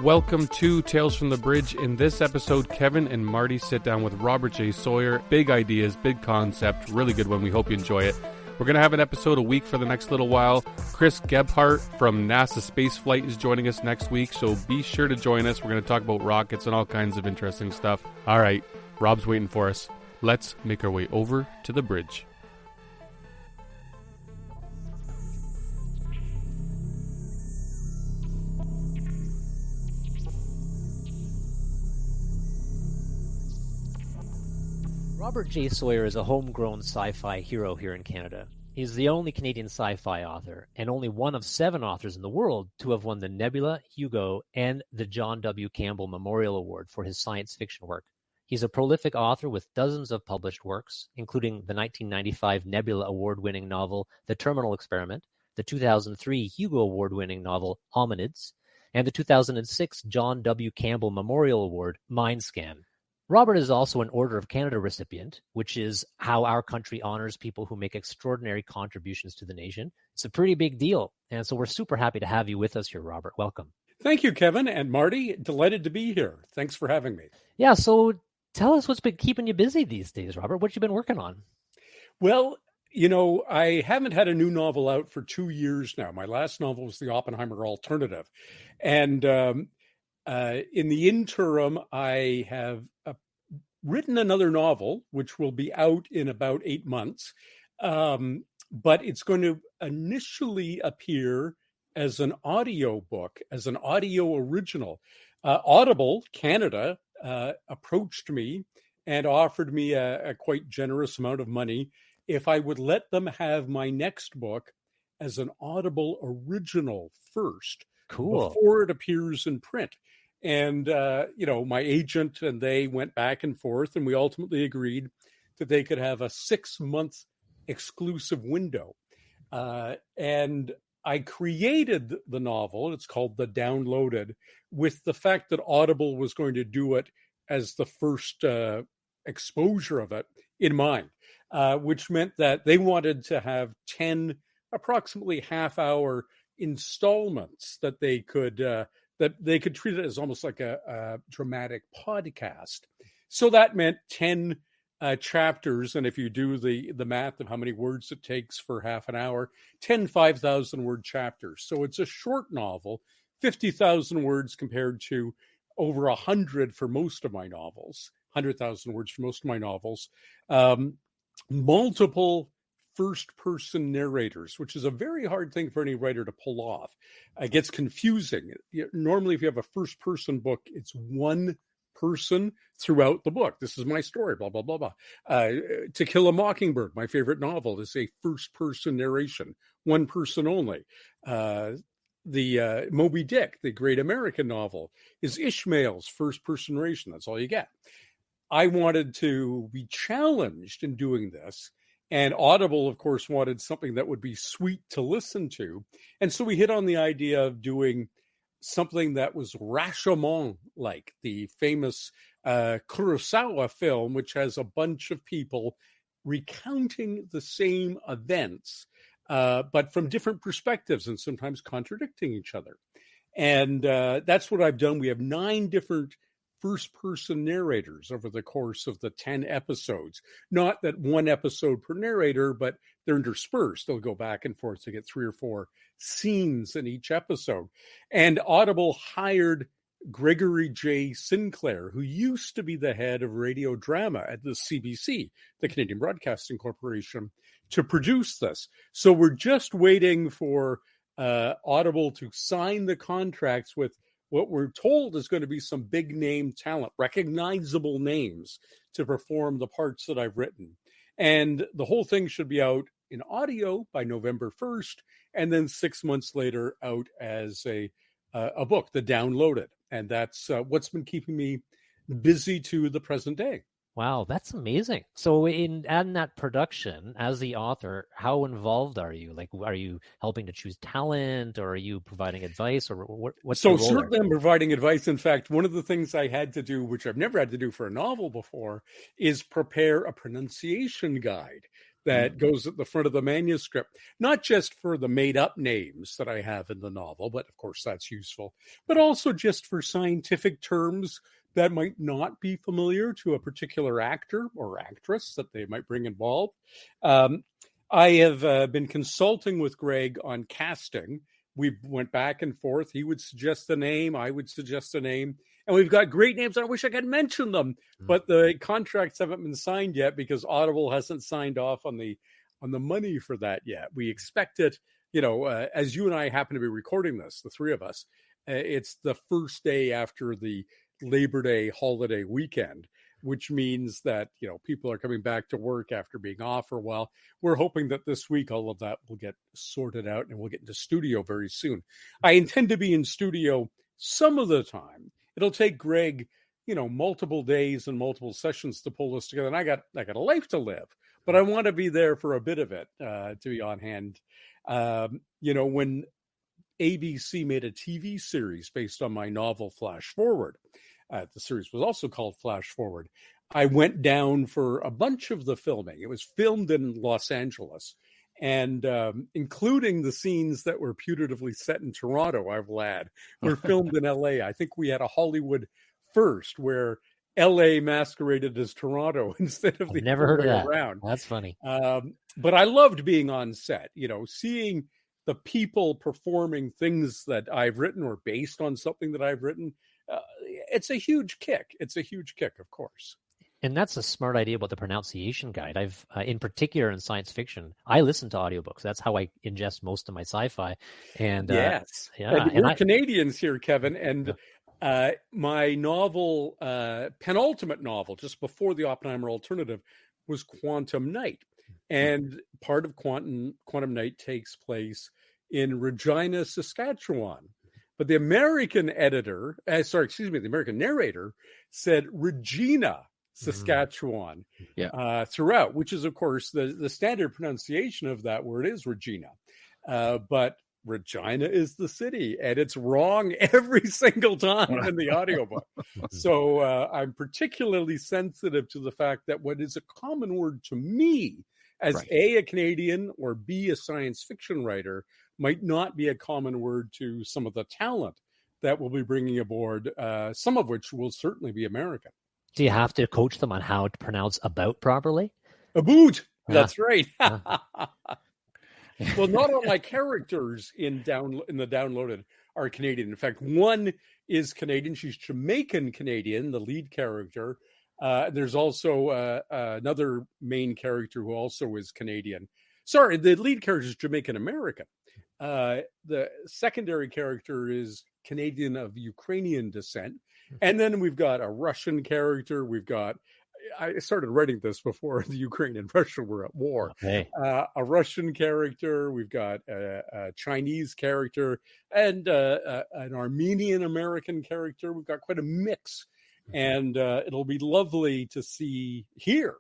Welcome to Tales from the Bridge. In this episode, Kevin and Marty sit down with Robert J. Sawyer. Big ideas, big concept, really good one. We hope you enjoy it. We're going to have an episode a week for the next little while. Chris Gebhardt from NASA Spaceflight is joining us next week, so be sure to join us. We're going to talk about rockets and all kinds of interesting stuff. All right, Rob's waiting for us. Let's make our way over to the bridge. Robert J. Sawyer is a homegrown sci-fi hero here in Canada. He's the only Canadian sci-fi author, and only one of 7 authors in the world to have won the Nebula, Hugo, and the John W. Campbell Memorial Award for his science fiction work. He's a prolific author with dozens of published works, including the 1995 Nebula Award-winning novel The Terminal Experiment, the 2003 Hugo Award-winning novel Hominids, and the 2006 John W. Campbell Memorial Award Mindscan. Robert is also an Order of Canada recipient, which is how our country honors people who make extraordinary contributions to the nation. It's a pretty big deal, and so we're super happy to have you with us here, Robert. Welcome. Thank you, Kevin and Marty. Delighted to be here. Thanks for having me. Yeah, so tell us what's been keeping you busy these days, Robert. What you been working on? Well, you know, I haven't had a new novel out for 2 years now. My last novel was The Oppenheimer Alternative. And in the interim, I have written another novel, which will be out in about 8 months. But it's going to initially appear as an audio book, as an audio original. Audible Canada approached me and offered me a quite generous amount of money if I would let them have my next book as an Audible original first, before it appears in print. And, you know, my agent and they went back and forth, and we ultimately agreed that they could have a 6-month exclusive window. And I created the novel, it's called The Downloaded, with the fact that Audible was going to do it as the first exposure of it in mind, which meant that they wanted to have 10 approximately half-hour installments that they could treat it as almost like a dramatic podcast. So that meant 10 chapters. And if you do the math of how many words it takes for half an hour, 10 5,000-word chapters. So it's a short novel, 50,000 words compared to over 100 for most of my novels, 100,000 words for most of my novels. Multiple first-person narrators, which is a very hard thing for any writer to pull off. It gets confusing. Normally, if you have a first-person book, it's one person throughout the book. This is my story, blah, blah, blah, blah. To Kill a Mockingbird, my favorite novel, is a first-person narration, one person only. The Moby Dick, the great American novel, is Ishmael's first-person narration. That's all you get. I wanted to be challenged in doing this. And Audible, of course, wanted something that would be sweet to listen to. And so we hit on the idea of doing something that was Rashomon-like, the famous Kurosawa film, which has a bunch of people recounting the same events, but from different perspectives and sometimes contradicting each other. And that's what I've done. We have 9 different first-person narrators over the course of the 10 episodes. Not that one episode per narrator, but they're interspersed. They'll go back and forth to get 3 or 4 scenes in each episode. And Audible hired Gregory J. Sinclair, who used to be the head of radio drama at the CBC, the Canadian Broadcasting Corporation, to produce this. So we're just waiting for Audible to sign the contracts with what we're told is going to be some big name talent, recognizable names, to perform the parts that I've written. And the whole thing should be out in audio by November 1st, and then 6 months later out as a book, The Downloaded. And that's what's been keeping me busy to the present day. Wow, that's amazing. So in that production, as the author, how involved are you? Like, are you helping to choose talent, or are you providing advice, or what's so your role certainly there? I'm providing advice. In fact, one of the things I had to do, which I've never had to do for a novel before, is prepare a pronunciation guide that goes at the front of the manuscript, not just for the made up names that I have in the novel, but of course that's useful, but also just for scientific terms that might not be familiar to a particular actor or actress that they might bring involved. I have been consulting with Greg on casting. We went back and forth. He would suggest a name, I would suggest a name, and we've got great names. I wish I could mention them, but the contracts haven't been signed yet because Audible hasn't signed off on the money for that yet. We expect it, as you and I happen to be recording this, the three of us, it's the first day after the Labor Day holiday weekend, which means that, people are coming back to work after being off for a while. We're hoping that this week all of that will get sorted out and we'll get into studio very soon. I intend to be in studio some of the time. It'll take Greg, multiple days and multiple sessions to pull this together. And I got a life to live, but I want to be there for a bit of it, to be on hand. When ABC made a TV series based on my novel Flash Forward, the series was also called Flash Forward. I went down for a bunch of the filming. It was filmed in Los Angeles, and including the scenes that were putatively set in Toronto, I will add, were filmed in LA. I think we had a Hollywood first where LA masqueraded as Toronto instead of the never heard of that. Around. That's funny. But I loved being on set, seeing the people performing things that I've written or based on something that I've written. It's a huge kick. It's a huge kick, of course. And that's a smart idea about the pronunciation guide. I've, in particular in science fiction, I listen to audiobooks. That's how I ingest most of my sci-fi. And yes, and we're Canadians here, Kevin. And my novel, penultimate novel, just before the Oppenheimer Alternative, was Quantum Night. And part of Quantum Night takes place in Regina, Saskatchewan. But the American the American narrator said Regina, Saskatchewan, throughout, which is, of course, the standard pronunciation of that word is Regina. But Regina is the city, and it's wrong every single time in the audiobook. So I'm particularly sensitive to the fact that what is a common word to me as a Canadian or B, a science fiction writer, might not be a common word to some of the talent that we'll be bringing aboard, some of which will certainly be American. Do you have to coach them on how to pronounce about properly? About. That's right. Well, not all my characters in the Downloaded are Canadian. In fact, one is Canadian. She's Jamaican Canadian, the lead character. There's also another main character who also is Canadian. Sorry, the lead character is Jamaican American. The secondary character is Canadian of Ukrainian descent. And then we've got a Russian character. I started writing this before the Ukraine and Russia were at war. Okay. A Russian character. We've got a Chinese character and an Armenian American character. We've got quite a mix. And it'll be lovely to hear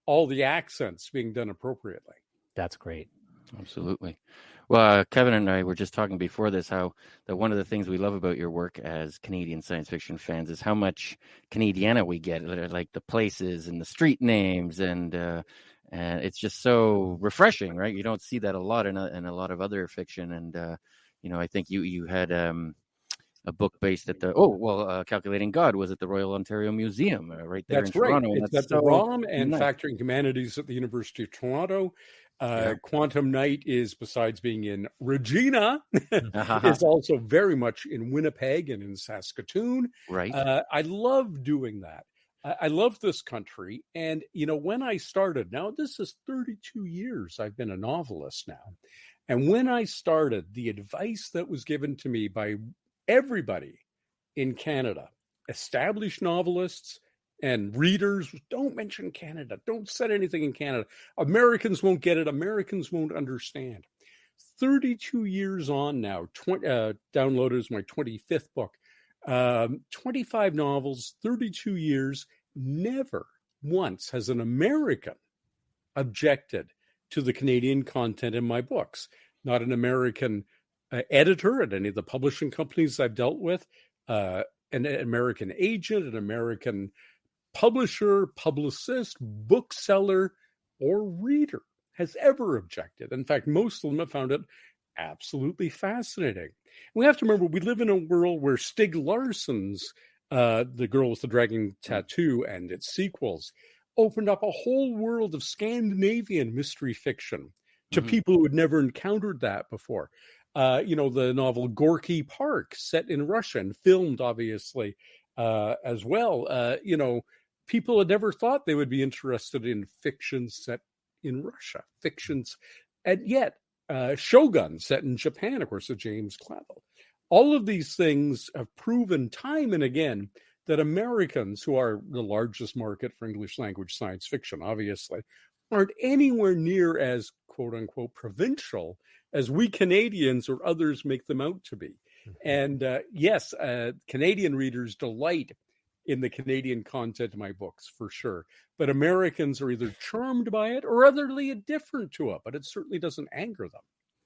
all the accents being done appropriately. That's great. Absolutely. Well, Kevin and I were just talking before this how that one of the things we love about your work as Canadian science fiction fans is how much Canadiana we get, like the places and the street names, and it's just so refreshing, right? You don't see that a lot in a lot of other fiction, and I think you had a book based at Calculating God was at the Royal Ontario Museum, right there in Toronto. It's at the ROM and Factoring Humanities at the University of Toronto. Quantum Night is, besides being in Regina, is also very much in Winnipeg and in Saskatoon. Right. I love doing that. I love this country. And, when I started, now this is 32 years I've been a novelist now. And when I started, the advice that was given to me by everybody in Canada, established novelists, and readers, don't mention Canada. Don't set anything in Canada. Americans won't get it. Americans won't understand. 32 years on now, Downloaded is my 25th book. 25 novels, 32 years. Never once has an American objected to the Canadian content in my books. Not an American editor at any of the publishing companies I've dealt with, an American agent, an American publisher, publicist, bookseller, or reader has ever objected. In fact, most of them have found it absolutely fascinating. We have to remember we live in a world where Stieg Larsson's The Girl with the Dragon Tattoo and its sequels opened up a whole world of Scandinavian mystery fiction to people who had never encountered that before. The novel Gorky Park, set in Russia and filmed, obviously, as well. People had never thought they would be interested in fiction set in Russia, fictions, and yet Shogun, set in Japan, of course, of James Clavell. All of these things have proven time and again that Americans, who are the largest market for English language science fiction, obviously, aren't anywhere near as quote unquote provincial as we Canadians or others make them out to be. And yes, Canadian readers delight in the Canadian content of my books, for sure. But Americans are either charmed by it or utterly indifferent to it, but it certainly doesn't anger them.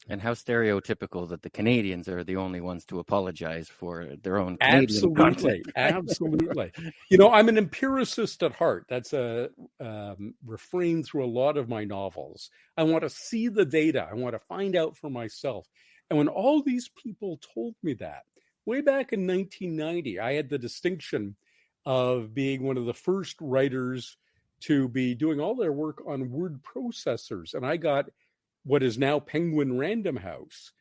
And how stereotypical that the Canadians are the only ones to apologize for their own Canadian content. Absolutely. I'm an empiricist at heart. That's a refrain through a lot of my novels. I want to see the data. I want to find out for myself. And when all these people told me that, way back in 1990, I had the distinction of being one of the first writers to be doing all their work on word processors. And I got what is now Penguin Random House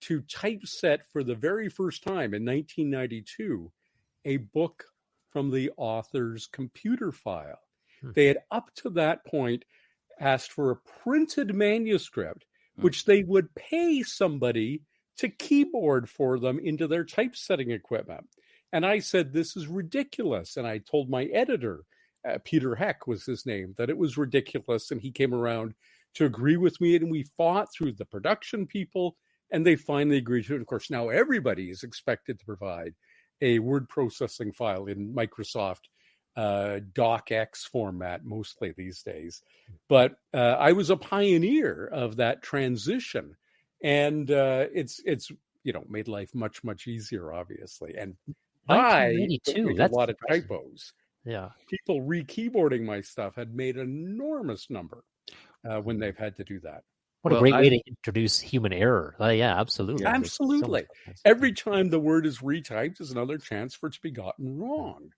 to typeset for the very first time in 1992 a book from the author's computer file. They had up to that point asked for a printed manuscript, which they would pay somebody to keyboard for them into their typesetting equipment. And I said, this is ridiculous. And I told my editor, Peter Heck was his name, that it was ridiculous. And he came around to agree with me. And we fought through the production people, and they finally agreed to it. Of course, now everybody is expected to provide a word processing file in Microsoft DocX format, mostly these days. But I was a pioneer of that transition. And it's made life much, much easier, obviously. And I took a lot of typos. Yeah. People re-keyboarding my stuff had made an enormous number when they've had to do that. What a great way to introduce human error. Yeah, absolutely. Absolutely. Every time the word is retyped is another chance for it to be gotten wrong.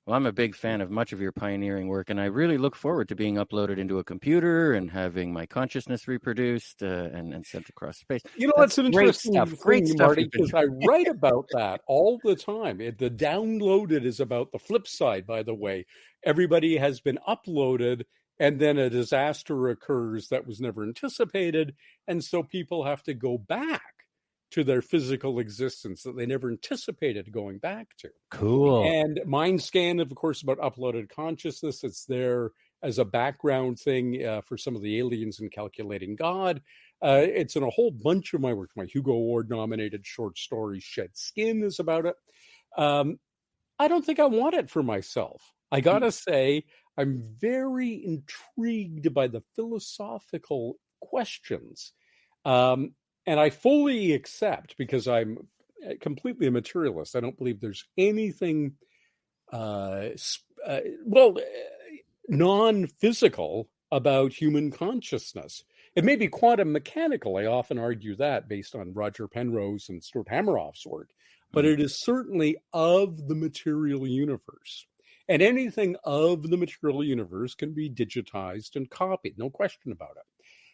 Well, I'm a big fan of much of your pioneering work, and I really look forward to being uploaded into a computer and having my consciousness reproduced and sent across space. That's an interesting thing, Marty, because I write about that all the time. The downloaded is about the flip side, by the way. Everybody has been uploaded, and then a disaster occurs that was never anticipated, and so people have to go back to their physical existence that they never anticipated going back to. Cool. And MindScan, of course, about uploaded consciousness. It's there as a background thing for some of the aliens in Calculating God. It's in a whole bunch of my work. My Hugo Award-nominated short story, Shed Skin, is about it. I don't think I want it for myself. I got to say, I'm very intrigued by the philosophical questions. And I fully accept, because I'm completely a materialist, I don't believe there's anything, non-physical about human consciousness. It may be quantum mechanical. I often argue that based on Roger Penrose and Stuart Hameroff's work, but it is certainly of the material universe. And anything of the material universe can be digitized and copied, no question about it.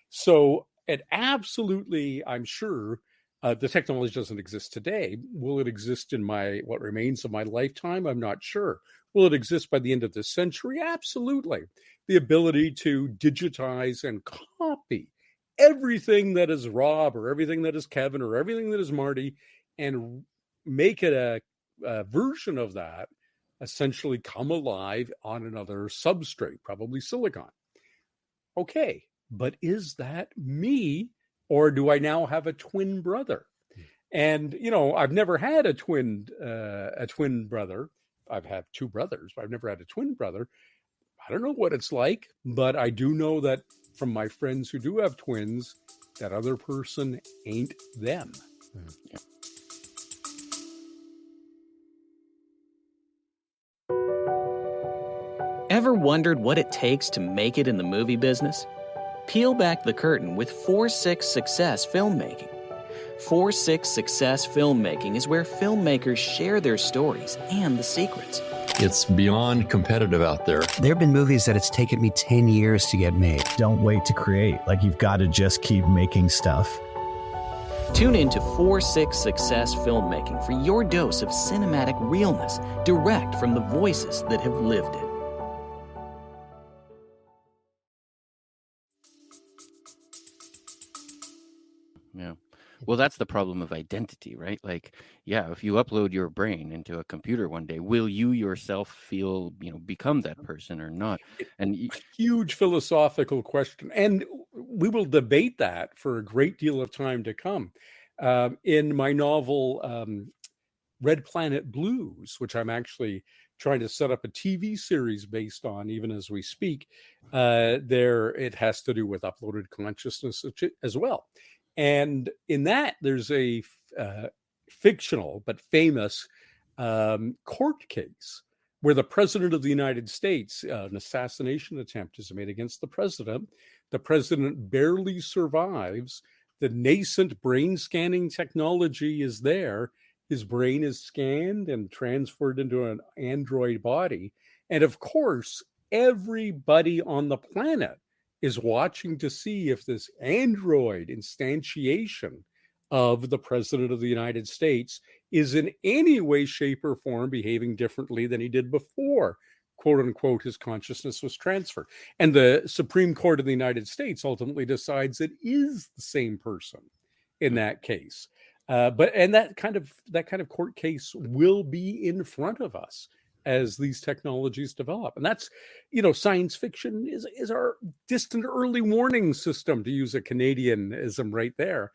So it absolutely, I'm sure, the technology doesn't exist today. Will it exist in what remains of my lifetime? I'm not sure. Will it exist by the end of this century? Absolutely. The ability to digitize and copy everything that is Rob or everything that is Kevin or everything that is Marty and make it a version of that essentially come alive on another substrate, probably silicon. Okay. But is that me, or do I now have a twin brother? And, I've never had a twin brother. I've had two brothers, but I've never had a twin brother. I don't know what it's like, but I do know that from my friends who do have twins, that other person ain't them. Yeah. Ever wondered what it takes to make it in the movie business? Peel back the curtain with 4-6 Success Filmmaking. 4-6 Success Filmmaking is where filmmakers share their stories and the secrets. It's beyond competitive out there. There have been movies that it's taken me 10 years to get made. Don't wait to create. Like, you've got to just keep making stuff. Tune in to 4-6 Success Filmmaking for your dose of cinematic realness, direct from the voices that have lived it. Yeah. Well, that's the problem of identity, right? Like, yeah, if you upload your brain into a computer one day, will you yourself feel, become that person or not? And huge philosophical question. And we will debate that for a great deal of time to come. In my novel, Red Planet Blues, which I'm actually trying to set up a TV series based on, even as we speak, it has to do with uploaded consciousness as well. And in that, there's a fictional but famous court case where the president of the United States, an assassination attempt is made against the president. The president barely survives. The nascent brain scanning technology is there. His brain is scanned and transferred into an android body. And of course, everybody on the planet is watching to see if this android instantiation of the president of the United States is in any way, shape, or form behaving differently than he did before, quote unquote, his consciousness was transferred. And the Supreme Court of the United States ultimately decides it is the same person in that case. But that kind of court case will be in front of us as these technologies develop. And that's, science fiction is our distant early warning system, to use a Canadianism right there,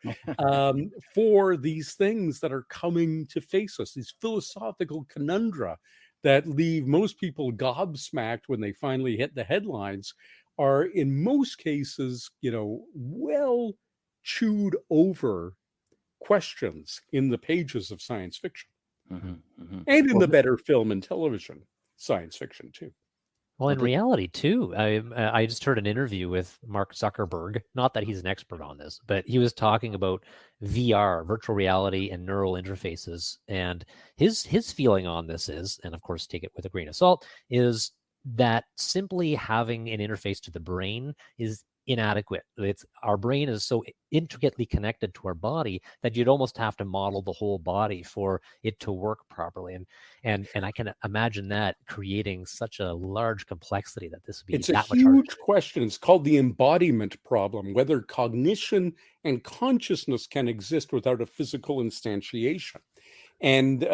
for these things that are coming to face us, these philosophical conundra that leave most people gobsmacked when they finally hit the headlines, are in most cases, well chewed over questions in the pages of science fiction. And in the better film and television science fiction too. Well, in reality too, I just heard an interview with Mark Zuckerberg. Not that he's an expert on this, but he was talking about VR, virtual reality, and neural interfaces. And his feeling on this is, and of course take it with a grain of salt, is that simply having an interface to the brain is inadequate. Our brain is so intricately connected to our body that you'd almost have to model the whole body for it to work properly. And I can imagine that creating such a large complexity that this would be it's that a much harder. huge question. It's called the embodiment problem, whether cognition and consciousness can exist without a physical instantiation, and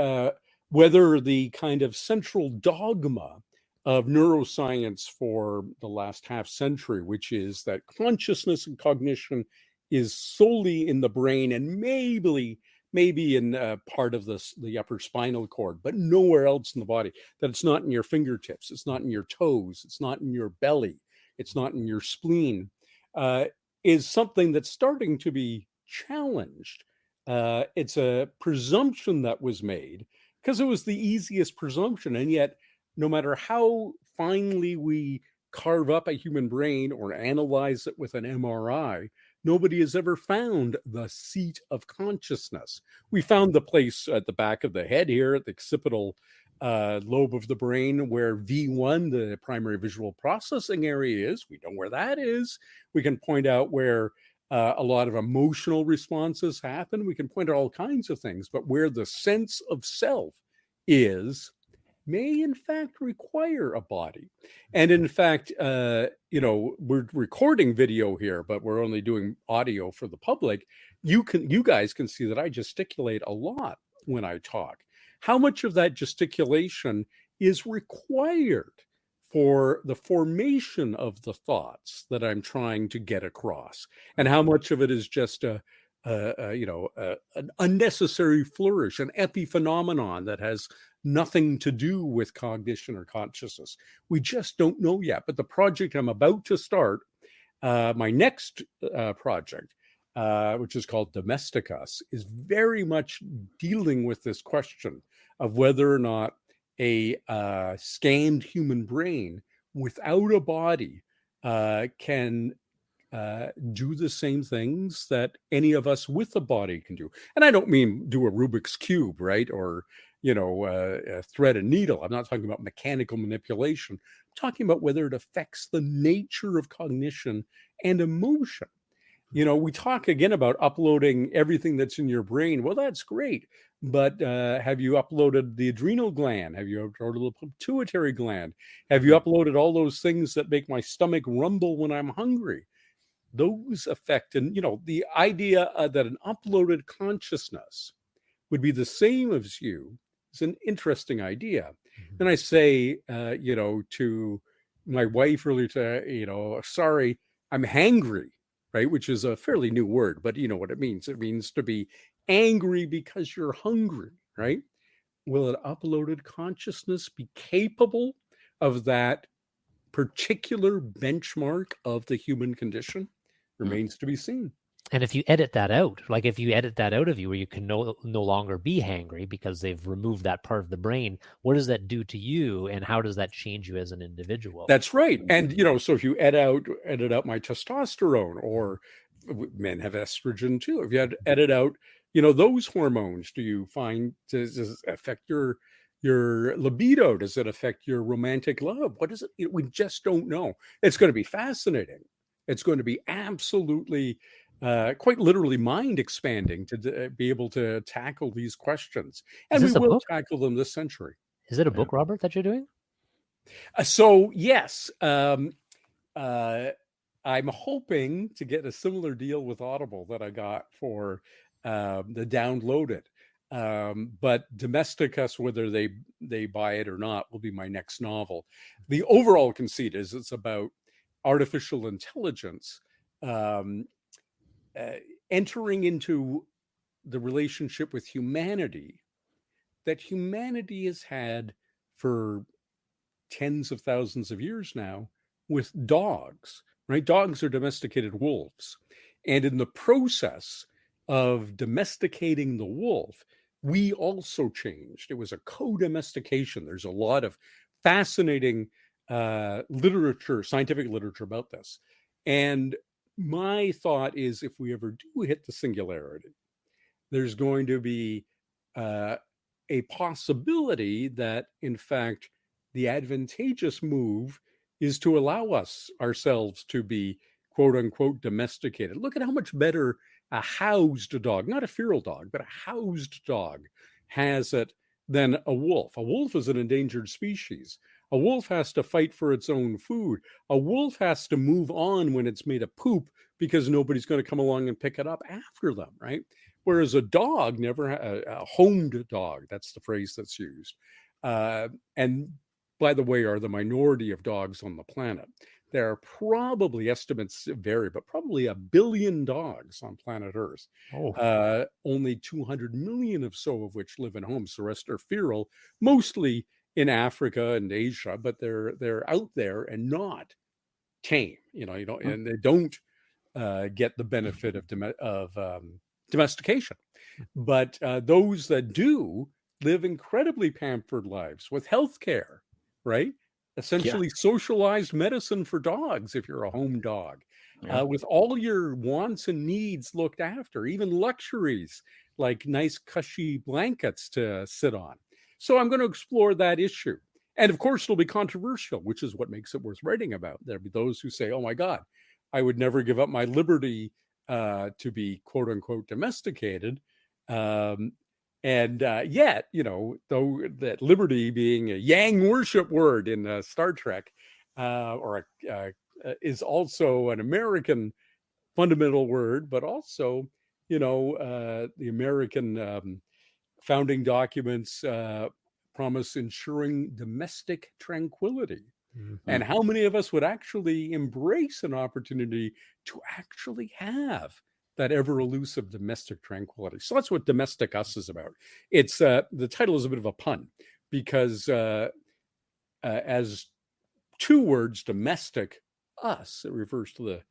whether the kind of central dogma of neuroscience for the last half century, which is that consciousness and cognition is solely in the brain and maybe in part of the upper spinal cord, but nowhere else in the body, that it's not in your fingertips, it's not in your toes, it's not in your belly, it's not in your spleen, is something that's starting to be challenged. It's a presumption that was made because it was the easiest presumption, and yet no matter how finely we carve up a human brain or analyze it with an MRI, nobody has ever found the seat of consciousness. We found the place at the back of the head here, at the occipital lobe of the brain, where V1, the primary visual processing area, is. We know where that is. We can point out where a lot of emotional responses happen. We can point out all kinds of things, but where the sense of self is may in fact require a body. And in fact, we're recording video here, but we're only doing audio for the public. You guys can see that I gesticulate a lot when I talk. How much of that gesticulation is required for the formation of the thoughts that I'm trying to get across? And how much of it is just an unnecessary flourish, an epiphenomenon that has nothing to do with cognition or consciousness? We just don't know yet. But the project I'm about to start, my next project, which is called Domestic Us, is very much dealing with this question of whether or not a scanned human brain without a body can do the same things that any of us with a body can do. And I don't mean do a Rubik's Cube, right? Or, thread a needle. I'm not talking about mechanical manipulation. I'm talking about whether it affects the nature of cognition and emotion. We talk again about uploading everything that's in your brain. Well, that's great. But have you uploaded the adrenal gland? Have you uploaded the pituitary gland? Have you uploaded all those things that make my stomach rumble when I'm hungry? Those affect, and the idea that an uploaded consciousness would be the same as you is an interesting idea. And I say, to my wife earlier, sorry, I'm hangry, right? Which is a fairly new word, but you know what it means. It means to be angry because you're hungry, right? Will an uploaded consciousness be capable of that particular benchmark of the human condition? Remains to be seen. And if you edit that out, like if you edit that out of you where you can no longer be hangry because they've removed that part of the brain, what does that do to you and how does that change you as an individual? That's right. And, so if you edit out my testosterone, or men have estrogen too, if you had to edit out, those hormones, do you find, does it affect your libido? Does it affect your romantic love? What is it? We just don't know. It's going to be fascinating. It's going to be absolutely, quite literally mind expanding to be able to tackle these questions. And we will tackle them this century. Is it a book, Robert, that you're doing? So, yes. I'm hoping to get a similar deal with Audible that I got for the Downloaded. But Domestic Us, whether they buy it or not, will be my next novel. The overall conceit is it's about artificial intelligence entering into the relationship with humanity that humanity has had for tens of thousands of years now with dogs, right? Dogs are domesticated wolves. And in the process of domesticating the wolf, we also changed. It was a co-domestication. There's a lot of fascinating literature, scientific literature about this. And my thought is if we ever do hit the singularity, there's going to be a possibility that, in fact, the advantageous move is to allow ourselves to be, quote unquote, domesticated. Look at how much better a housed dog, not a feral dog, but a housed dog has it than a wolf. A wolf is an endangered species. A wolf has to fight for its own food. A wolf has to move on when it's made a poop because nobody's going to come along and pick it up after them, right? Whereas a dog a homed dog, that's the phrase that's used. And by the way, are the minority of dogs on the planet. There are probably, estimates vary, but probably 1 billion dogs on planet Earth. Only 200 million of which live in homes. The rest are feral, mostly in Africa and Asia, but they're out there and not tame, and they don't get the benefit of domestication. But those that do live incredibly pampered lives with healthcare, right? Essentially socialized medicine for dogs if you're a home dog, with all your wants and needs looked after, even luxuries like nice cushy blankets to sit on. So I'm going to explore that issue. And of course, it'll be controversial, which is what makes it worth writing about. There'll be those who say, oh my God, I would never give up my liberty to be, quote unquote, domesticated. And yet, though that liberty being a Yang worship word in Star Trek, is also an American fundamental word, but also, the American founding documents promise ensuring domestic tranquility. Mm-hmm. And how many of us would actually embrace an opportunity to actually have that ever elusive domestic tranquility? So that's what Domestic Us is about. It's the title is a bit of a pun because as two words, domestic us, it refers to the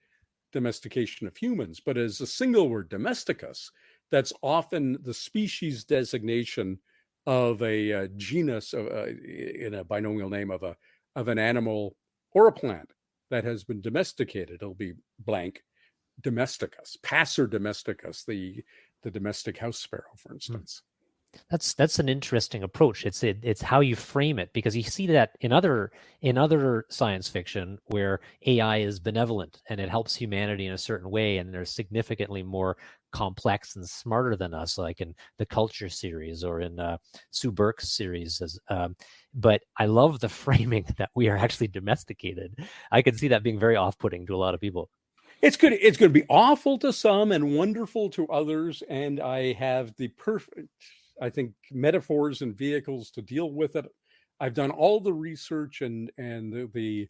domestication of humans, but as a single word, domesticus, that's often the species designation of a genus in a binomial name of an animal or a plant that has been domesticated. It'll be blank. domesticus, passer domesticus, the domestic house sparrow, for instance. That's an interesting approach. It's how you frame it, because you see that in other science fiction where AI is benevolent and it helps humanity in a certain way, and they're significantly more complex and smarter than us, like in the Culture series or in Sue Burke's series. But I love the framing that we are actually domesticated. I could see that being very off-putting to a lot of people. It's going to be awful to some and wonderful to others, and I have the perfect, I think, metaphors and vehicles to deal with it. I've done all the research and the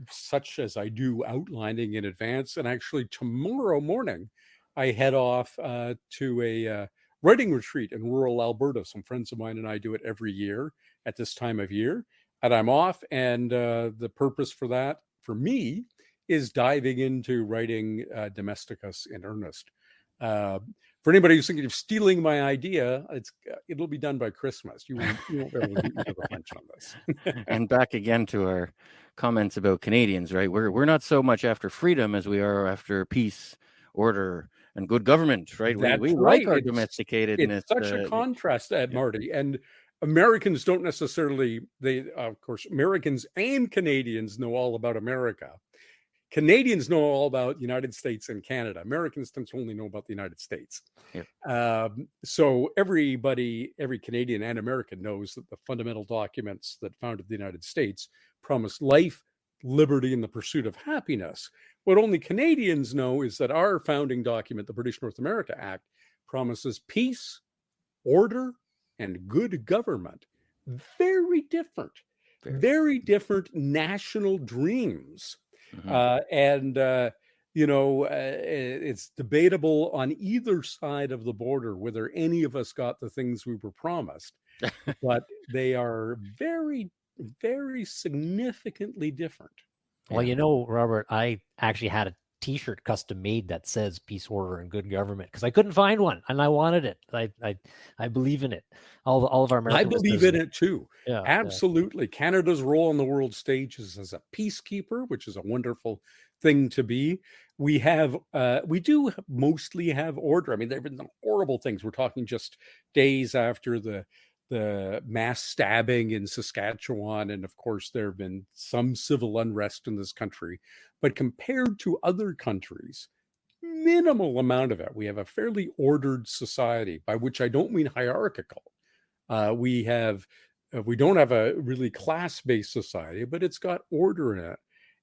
such as I do outlining in advance. And actually tomorrow morning, I head off to a writing retreat in rural Alberta. Some friends of mine and I do it every year at this time of year. And I'm off. And the purpose for that, for me, is diving into writing Domesticus in earnest. For anybody who's thinking of stealing my idea, it'll be done by Christmas. You won't be able to beat me to the punch on this. And back again to our comments about Canadians, right? We're not so much after freedom as we are after peace, order, and good government, right? We like our domesticatedness. It's such a contrast, Marty. And Americans don't necessarily, of course, Americans and Canadians know all about America. Canadians know all about the United States and Canada. Americans tend to only know about the United States. Yep. So every Canadian and American knows that the fundamental documents that founded the United States promised life, liberty, and the pursuit of happiness. What only Canadians know is that our founding document, the British North America Act, promises peace, order, and good government. Very different national dreams. Mm-hmm. It's debatable on either side of the border whether any of us got the things we were promised, but they are very, very significantly different. Well, Robert, I actually had a T-shirt custom made that says peace, order, and good government, because I couldn't find one and I wanted it. I believe in it. All of our American I believe in it too. Yeah, absolutely. Yeah. Canada's role on the world stage is as a peacekeeper, which is a wonderful thing to be. We do mostly have order. I mean, there have been some horrible things. We're talking just days after the mass stabbing in Saskatchewan. And of course, there have been some civil unrest in this country. But compared to other countries, minimal amount of it. We have a fairly ordered society, by which I don't mean hierarchical. We don't have a really class-based society, but it's got order in it.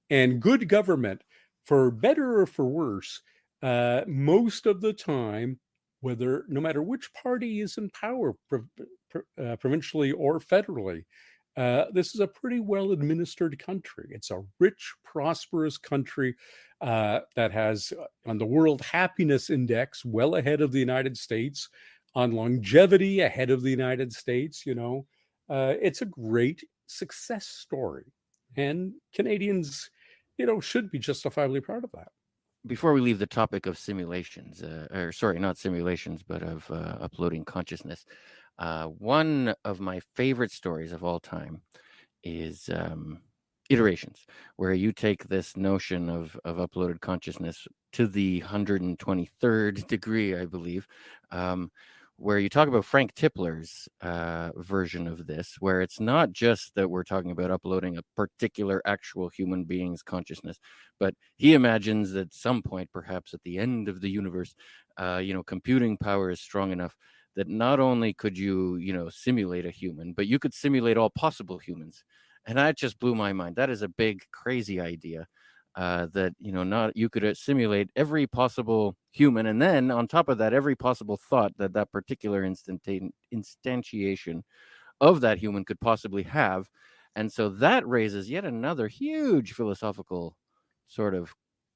And good government, for better or for worse, most of the time, no matter which party is in power, provincially or federally, this is a pretty well administered country. It's a rich, prosperous country that has, on the World Happiness Index, well ahead of the United States, on longevity ahead of the United States. It's a great success story, and Canadians, should be justifiably proud of that. Before we leave the topic of simulations, not simulations, but of uploading consciousness, one of my favorite stories of all time is iterations, where you take this notion of uploaded consciousness to the 123rd degree, I believe, where you talk about Frank Tipler's version of this, where it's not just that we're talking about uploading a particular actual human being's consciousness, but he imagines that at some point, perhaps at the end of the universe, computing power is strong enough that not only could you, simulate a human, but you could simulate all possible humans. And that just blew my mind. That is a big, crazy idea. That you could simulate every possible human, and then on top of that, every possible thought that particular instantiation of that human could possibly have. And so that raises yet another huge philosophical sort of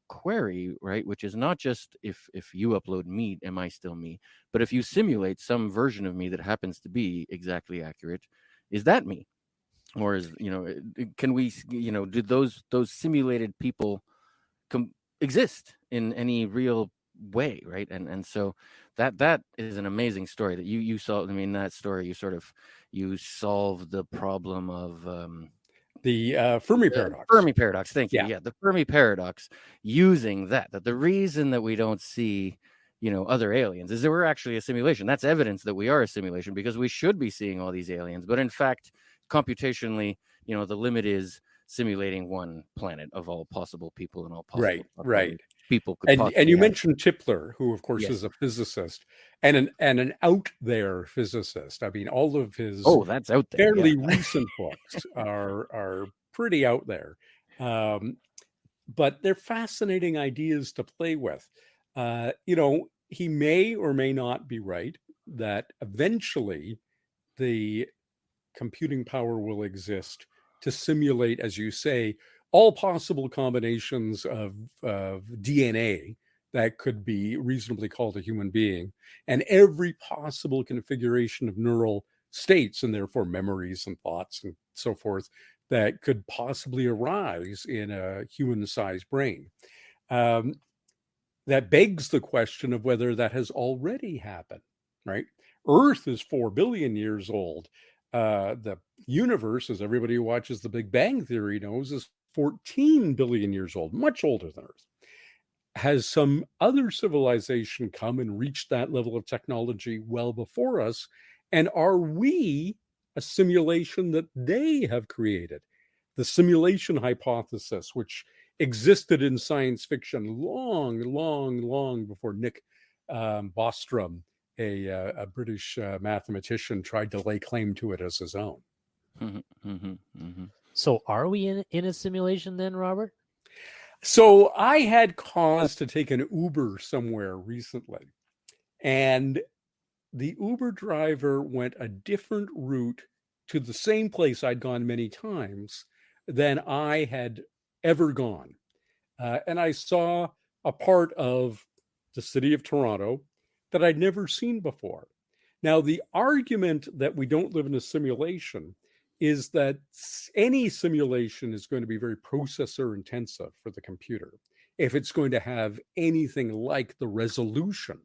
query, right? Which is not just if you upload me, am I still me? But if you simulate some version of me that happens to be exactly accurate, is that me? Or is, can we, do those simulated people exist in any real way, right? And so that is an amazing story that you solved. I mean, that story, you solve the problem of The Fermi paradox. Fermi paradox. Thank you. Yeah. Yeah, the Fermi paradox. Using that the reason that we don't see, other aliens is that we're actually a simulation. That's evidence that we are a simulation because we should be seeing all these aliens. But in fact, computationally, the limit is simulating one planet of all possible people and all possible Right. people could And possibly you have. mentioned Tipler, who of course Yes. is a physicist and an out there physicist. I mean, all of his That's out there. fairly recent books are pretty out there, but they're fascinating ideas to play with. He may or may not be right that eventually the computing power will exist to simulate, as you say, all possible combinations of DNA that could be reasonably called a human being, and every possible configuration of neural states, and therefore memories and thoughts and so forth, that could possibly arise in a human-sized brain. That begs the question of whether that has already happened, right? Earth is 4 billion years old. The universe, as everybody who watches The Big Bang Theory knows, is 14 billion years old, much older than Earth. Has some other civilization come and reached that level of technology well before us? And are we a simulation that they have created? The simulation hypothesis, which existed in science fiction long before Nick Bostrom, a British mathematician, tried to lay claim to it as his own. So are we in a simulation then, Robert? So I had cause to take an Uber somewhere recently, and the Uber driver went a different route to the same place I'd gone many times than I had ever gone. And I saw a part of the city of Toronto that I'd never seen before. Now, the argument that we don't live in a simulation is that any simulation is going to be very processor intensive for the computer. If it's going to have anything like the resolution,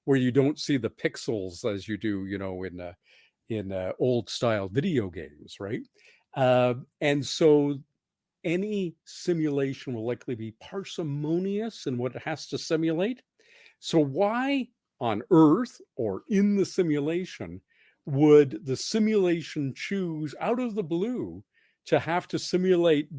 where you don't see the pixels as you do, in old style video games, right? And so any simulation will likely be parsimonious in what it has to simulate. So why on Earth or in the simulation would the simulation choose out of the blue to have to simulate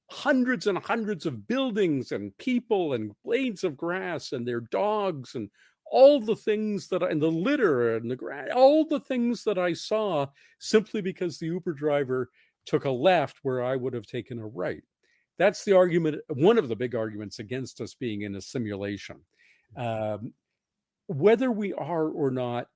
hundreds and hundreds of buildings and people and blades of grass and their dogs and all the things and the litter and the grass, all the things that I saw simply because the Uber driver took a left where I would have taken a right? That's the argument, one of the big arguments against us being in a simulation. Whether we are or not,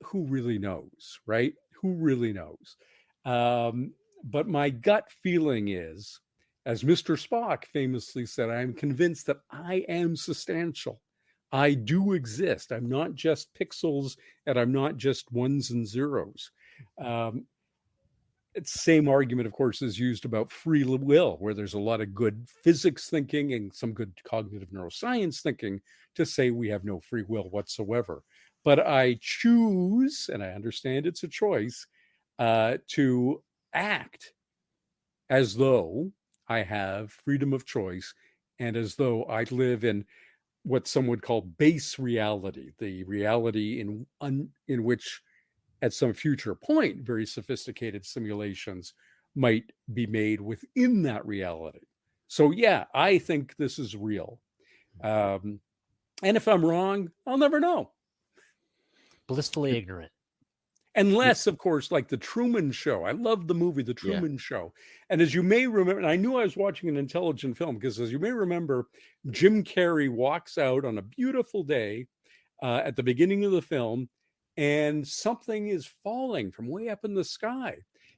who really knows, right? Who really knows? But my gut feeling is, as Mr. Spock famously said, I'm convinced that I am substantial. I do exist. I'm not just pixels and I'm not just ones and zeros. It's the same argument, of course, is used about free will, where there's a lot of good physics thinking and some good cognitive neuroscience thinking to say we have no free will whatsoever. But I choose, and I understand it's a choice, to act as though I have freedom of choice and as though I live in what some would call base reality, the reality in which at some future point, very sophisticated simulations might be made within that reality. So yeah, I think this is real. And if I'm wrong, I'll never know. Blissfully ignorant. Unless, of course, like The Truman Show. I love the movie The Truman Show. And as you may remember, and I knew I was watching an intelligent film, because as you may remember, Jim Carrey walks out on a beautiful day at the beginning of the film, and something is falling from way up in the sky.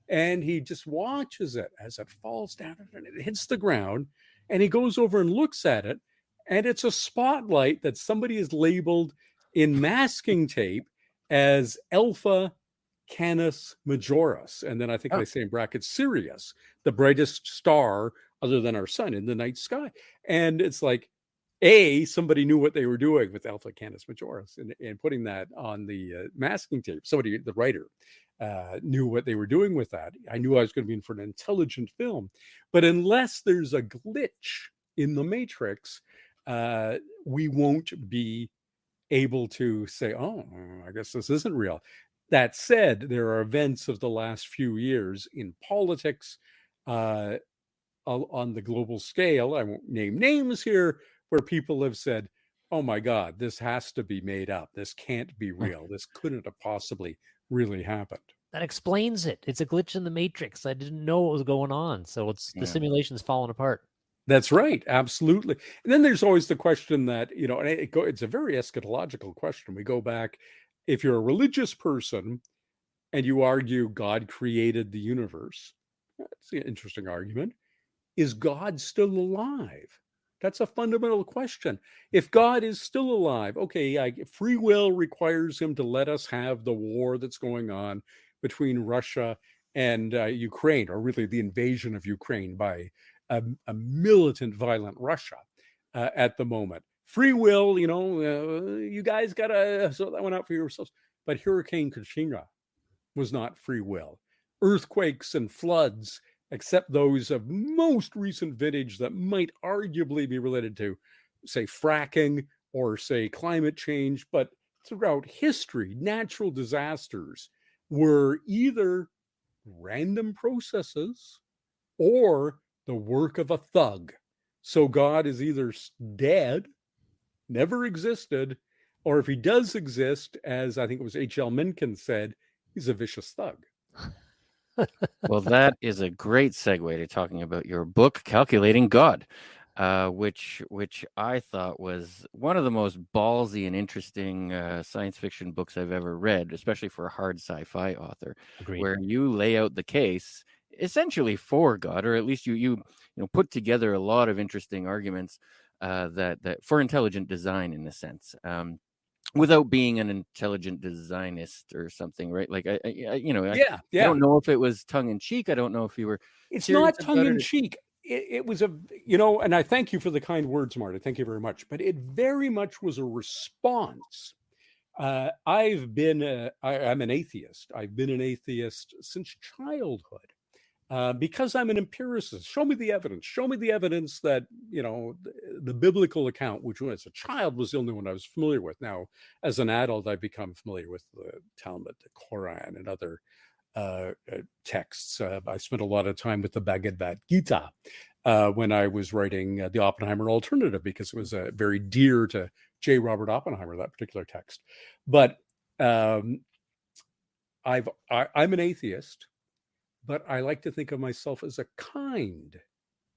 And he just watches it as it falls down and it hits the ground. And he goes over and looks at it. And it's a spotlight that somebody has labeled in masking tape as Alpha Canis Majoris. And then I think they say in brackets Sirius, the brightest star other than our sun in the night sky. And it's like, somebody knew what they were doing with Alpha Canis Majoris and putting that on the masking tape. Somebody, the writer, knew what they were doing with that. I knew I was going to be in for an intelligent film. But unless there's a glitch in the Matrix, we won't be able to say, oh, I guess this isn't real. That said, there are events of the last few years in politics on the global scale. I won't name names here, where people have said, oh my God, this has to be made up. This can't be real. This couldn't have possibly really happened. That explains it. It's a glitch in the Matrix. I didn't know what was going on. So the simulation's falling apart. That's right. Absolutely. And then there's always the question that, and it's a very eschatological question. We go back, if you're a religious person and you argue God created the universe, that's an interesting argument. Is God still alive? That's a fundamental question. If God is still alive, okay, free will requires him to let us have the war that's going on between Russia and Ukraine, or really the invasion of Ukraine by a militant, violent Russia at the moment. Free will, you guys got to sort that one out for yourselves. But Hurricane Katrina was not free will. Earthquakes and floods, except those of most recent vintage that might arguably be related to, say, fracking or, say, climate change. But throughout history, natural disasters were either random processes or the work of a thug. So God is either dead, never existed, or if he does exist, as I think it was H.L. Mencken said, he's a vicious thug. Well, that is a great segue to talking about your book, Calculating God, which I thought was one of the most ballsy and interesting science fiction books I've ever read, especially for a hard sci-fi author. Agreed. Where you lay out the case essentially for God, or at least you put together a lot of interesting arguments that for intelligent design, in a sense. Without being an intelligent designist or something, right? Like I don't know if it was tongue in cheek. I don't know if you were. It's not tongue in cheek. It was and I thank you for the kind words, Marta. Thank you very much. But it very much was a response. I'm an atheist. I've been an atheist since childhood. Because I'm an empiricist. Show me the evidence. Show me the evidence that, the biblical account, which as a child was the only one I was familiar with. Now, as an adult, I've become familiar with the Talmud, the Quran, and other texts. I spent a lot of time with the Bhagavad Gita when I was writing the Oppenheimer Alternative, because it was very dear to J. Robert Oppenheimer, that particular text. But I'm an atheist. But I like to think of myself as a kind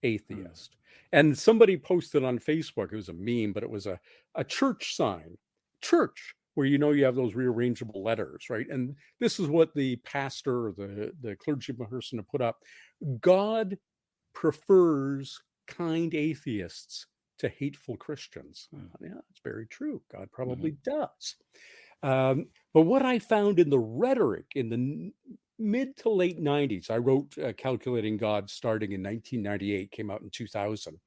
atheist. And somebody posted on Facebook, it was a meme, but it was a church sign, church, where you have those rearrangeable letters, right? And this is what the pastor or the clergy person to put up. God prefers kind atheists to hateful Christians. Yeah, that's very true. God probably does. But what I found in the rhetoric in the mid to late 90s, I wrote Calculating God starting in 1998, came out in 2000,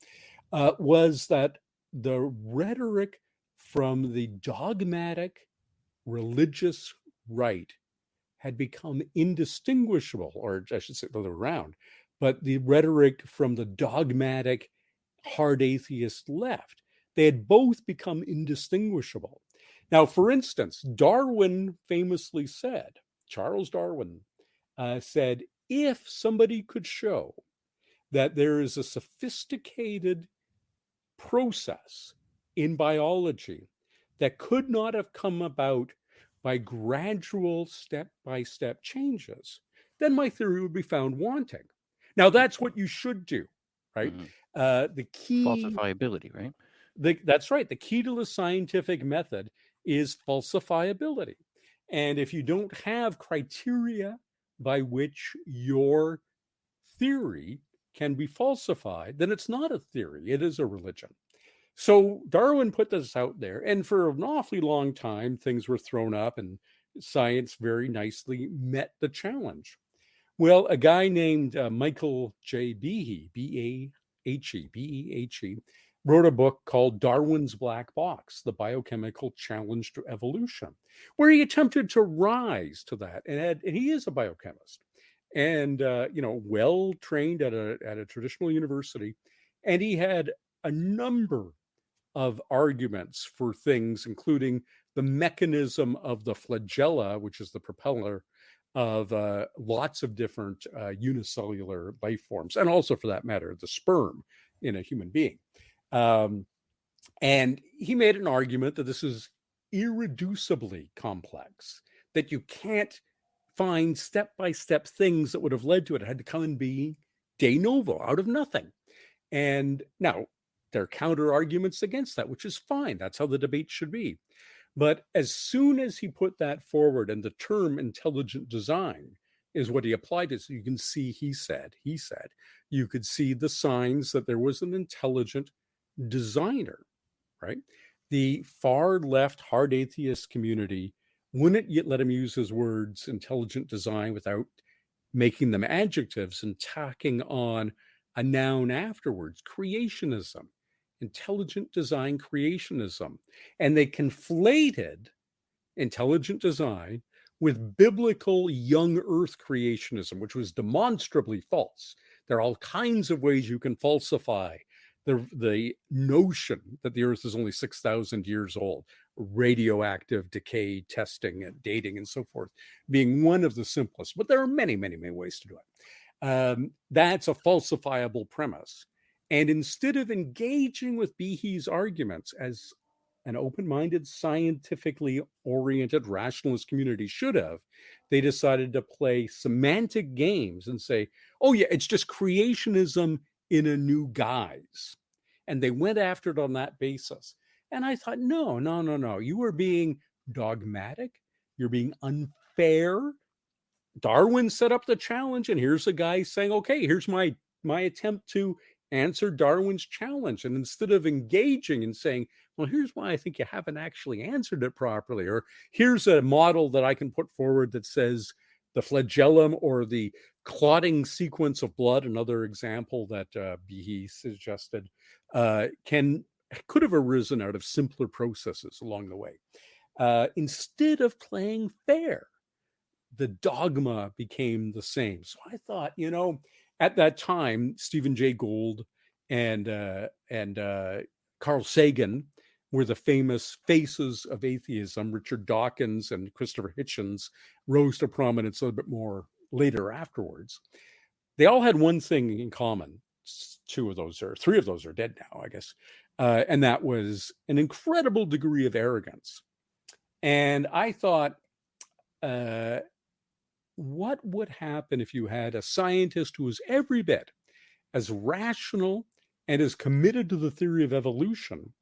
was that the rhetoric from the dogmatic religious right had become indistinguishable, or I should say the other way around, but the rhetoric from the dogmatic hard atheist left, they had both become indistinguishable. Now, for instance, Darwin famously said, Charles Darwin, said, if somebody could show that there is a sophisticated process in biology that could not have come about by gradual step-by-step changes, then my theory would be found wanting. Now, that's what you should do, right? The key... Falsifiability, right? That's right. The key to the scientific method is falsifiability. And if you don't have criteria by which your theory can be falsified, then it's not a theory, it is a religion. So Darwin put this out there, and for an awfully long time, things were thrown up, and science very nicely met the challenge. Well, a guy named Michael J. Behe, B-E-H-E, wrote a book called Darwin's Black Box, The Biochemical Challenge to Evolution, where he attempted to rise to that. And he is a biochemist and, well trained at a traditional university. And he had a number of arguments for things, including the mechanism of the flagella, which is the propeller of lots of different unicellular life forms, and also, for that matter, the sperm in a human being. And he made an argument that this is irreducibly complex, that you can't find step-by-step things that would have led to it. It had to come and be de novo, out of nothing. And now there are counter arguments against that, which is fine. That's how the debate should be. But as soon as he put that forward, and the term intelligent design is what he applied to, so you can see, he said, you could see the signs that there was an intelligent designer, right? The far left hard atheist community wouldn't yet let him use his words intelligent design without making them adjectives and tacking on a noun afterwards, creationism. Intelligent design creationism. And they conflated intelligent design with biblical young earth creationism, which was demonstrably false. There are all kinds of ways you can falsify the notion that the earth is only 6,000 years old, radioactive decay testing and dating and so forth being one of the simplest. But there are many, many, many ways to do it. That's a falsifiable premise. And instead of engaging with Behe's arguments as an open-minded, scientifically oriented rationalist community should have, they decided to play semantic games and say, oh yeah, it's just creationism in a new guise. And they went after it on that basis. And I thought, no. You are being dogmatic. You're being unfair. Darwin set up the challenge, and here's a guy saying, okay, here's my attempt to answer Darwin's challenge. And instead of engaging and saying, well, here's why I think you haven't actually answered it properly, or here's a model that I can put forward that says the flagellum or the clotting sequence of blood, another example that Behe suggested, could have arisen out of simpler processes along the way. Instead of playing fair, the dogma became the same. So I thought, at that time, Stephen Jay Gould and Carl Sagan were the famous faces of atheism. Richard Dawkins and Christopher Hitchens rose to prominence a little bit more later afterwards. They all had one thing in common. Three of those are dead now, I guess. And that was an incredible degree of arrogance. And I thought, what would happen if you had a scientist who was every bit as rational and as committed to the theory of evolution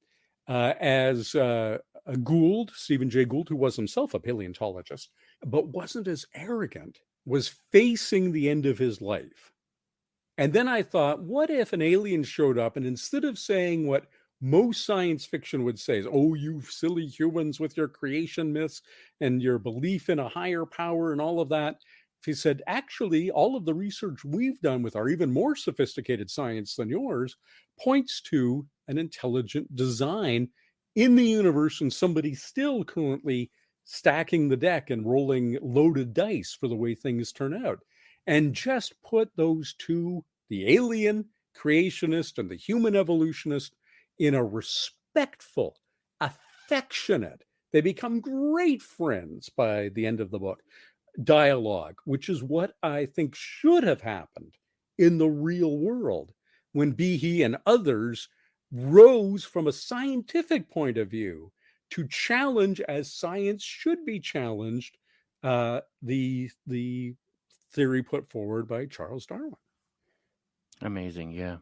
as Gould, Stephen Jay Gould, who was himself a paleontologist, but wasn't as arrogant, was facing the end of his life. And then I thought, what if an alien showed up and instead of saying what most science fiction would say is, oh, you silly humans with your creation myths and your belief in a higher power and all of that, if he said, actually, all of the research we've done with our even more sophisticated science than yours points to an intelligent design in the universe, and somebody still currently stacking the deck and rolling loaded dice for the way things turn out. And just put those two, the alien creationist and the human evolutionist, in a respectful, affectionate, they become great friends by the end of the book, dialogue, which is what I think should have happened in the real world when Behe and others rose from a scientific point of view to challenge, as science should be challenged, the theory put forward by Charles Darwin. Amazing, yeah.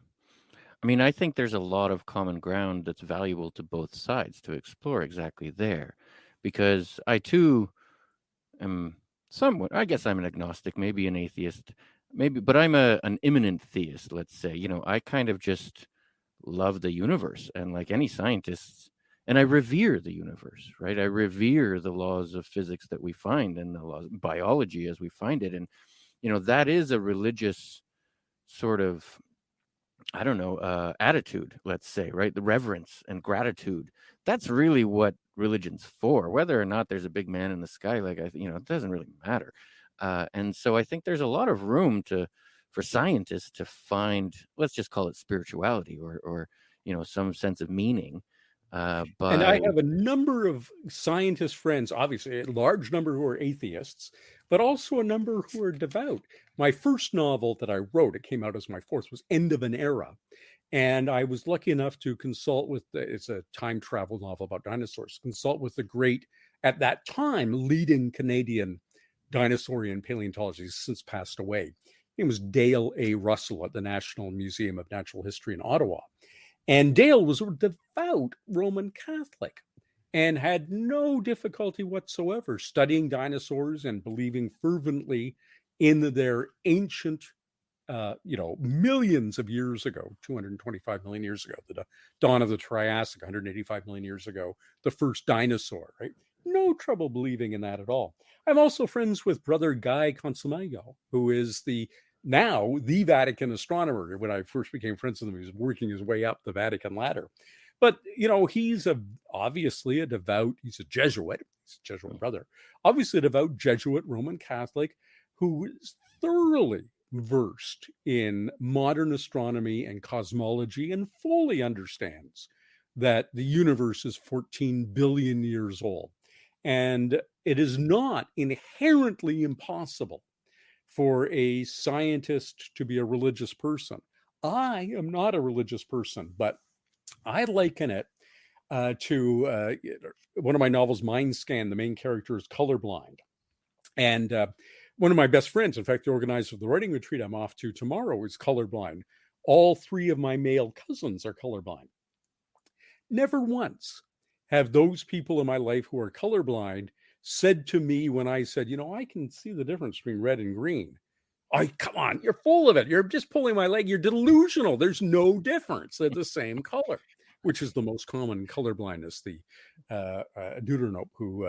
I mean, I think there's a lot of common ground that's valuable to both sides to explore exactly there, because I too am somewhat, I guess I'm an agnostic, maybe an atheist, but I'm an immanent theist, let's say. I kind of just love the universe, and like any scientists, and I revere the universe, right? I revere the laws of physics that we find and the laws of biology as we find it. And, that is a religious sort of I don't know, attitude, let's say, right? The reverence and gratitude. That's really what religion's for. Whether or not there's a big man in the sky, like it doesn't really matter. And so I think there's a lot of room for scientists to find, let's just call it spirituality or some sense of meaning. And I By have a number of scientist friends, obviously a large number who are atheists, but also a number who are devout. My first novel that I wrote, it came out as my fourth, was End of an Era. And I was lucky enough to consult with it's a time travel novel about dinosaurs, consult with the great, at that time, leading Canadian dinosaurian paleontologist, he's since passed away. His name was Dale A. Russell at the National Museum of Natural History in Ottawa. And Dale was a devout Roman Catholic and had no difficulty whatsoever studying dinosaurs and believing fervently in their ancient, millions of years ago, 225 million years ago, the dawn of the Triassic, 185 million years ago, the first dinosaur, right? No trouble believing in that at all. I'm also friends with Brother Guy Consumago, who is now the Vatican astronomer. When I first became friends with him, he was working his way up the Vatican ladder. But, he's obviously a devout, he's a Jesuit brother, obviously a devout Jesuit Roman Catholic who is thoroughly versed in modern astronomy and cosmology and fully understands that the universe is 14 billion years old. And it is not inherently impossible for a scientist to be a religious person. I am not a religious person, but I liken it to one of my novels, Mind Scan. The main character is colorblind. And one of my best friends, in fact, the organizer of the writing retreat I'm off to tomorrow, is colorblind. All three of my male cousins are colorblind. Never once have those people in my life who are colorblind said to me when I said, I can see the difference between red and green. Come on, you're full of it. You're just pulling my leg. You're delusional. There's no difference. They're the same color, which is the most common color blindness, the deuteronope, who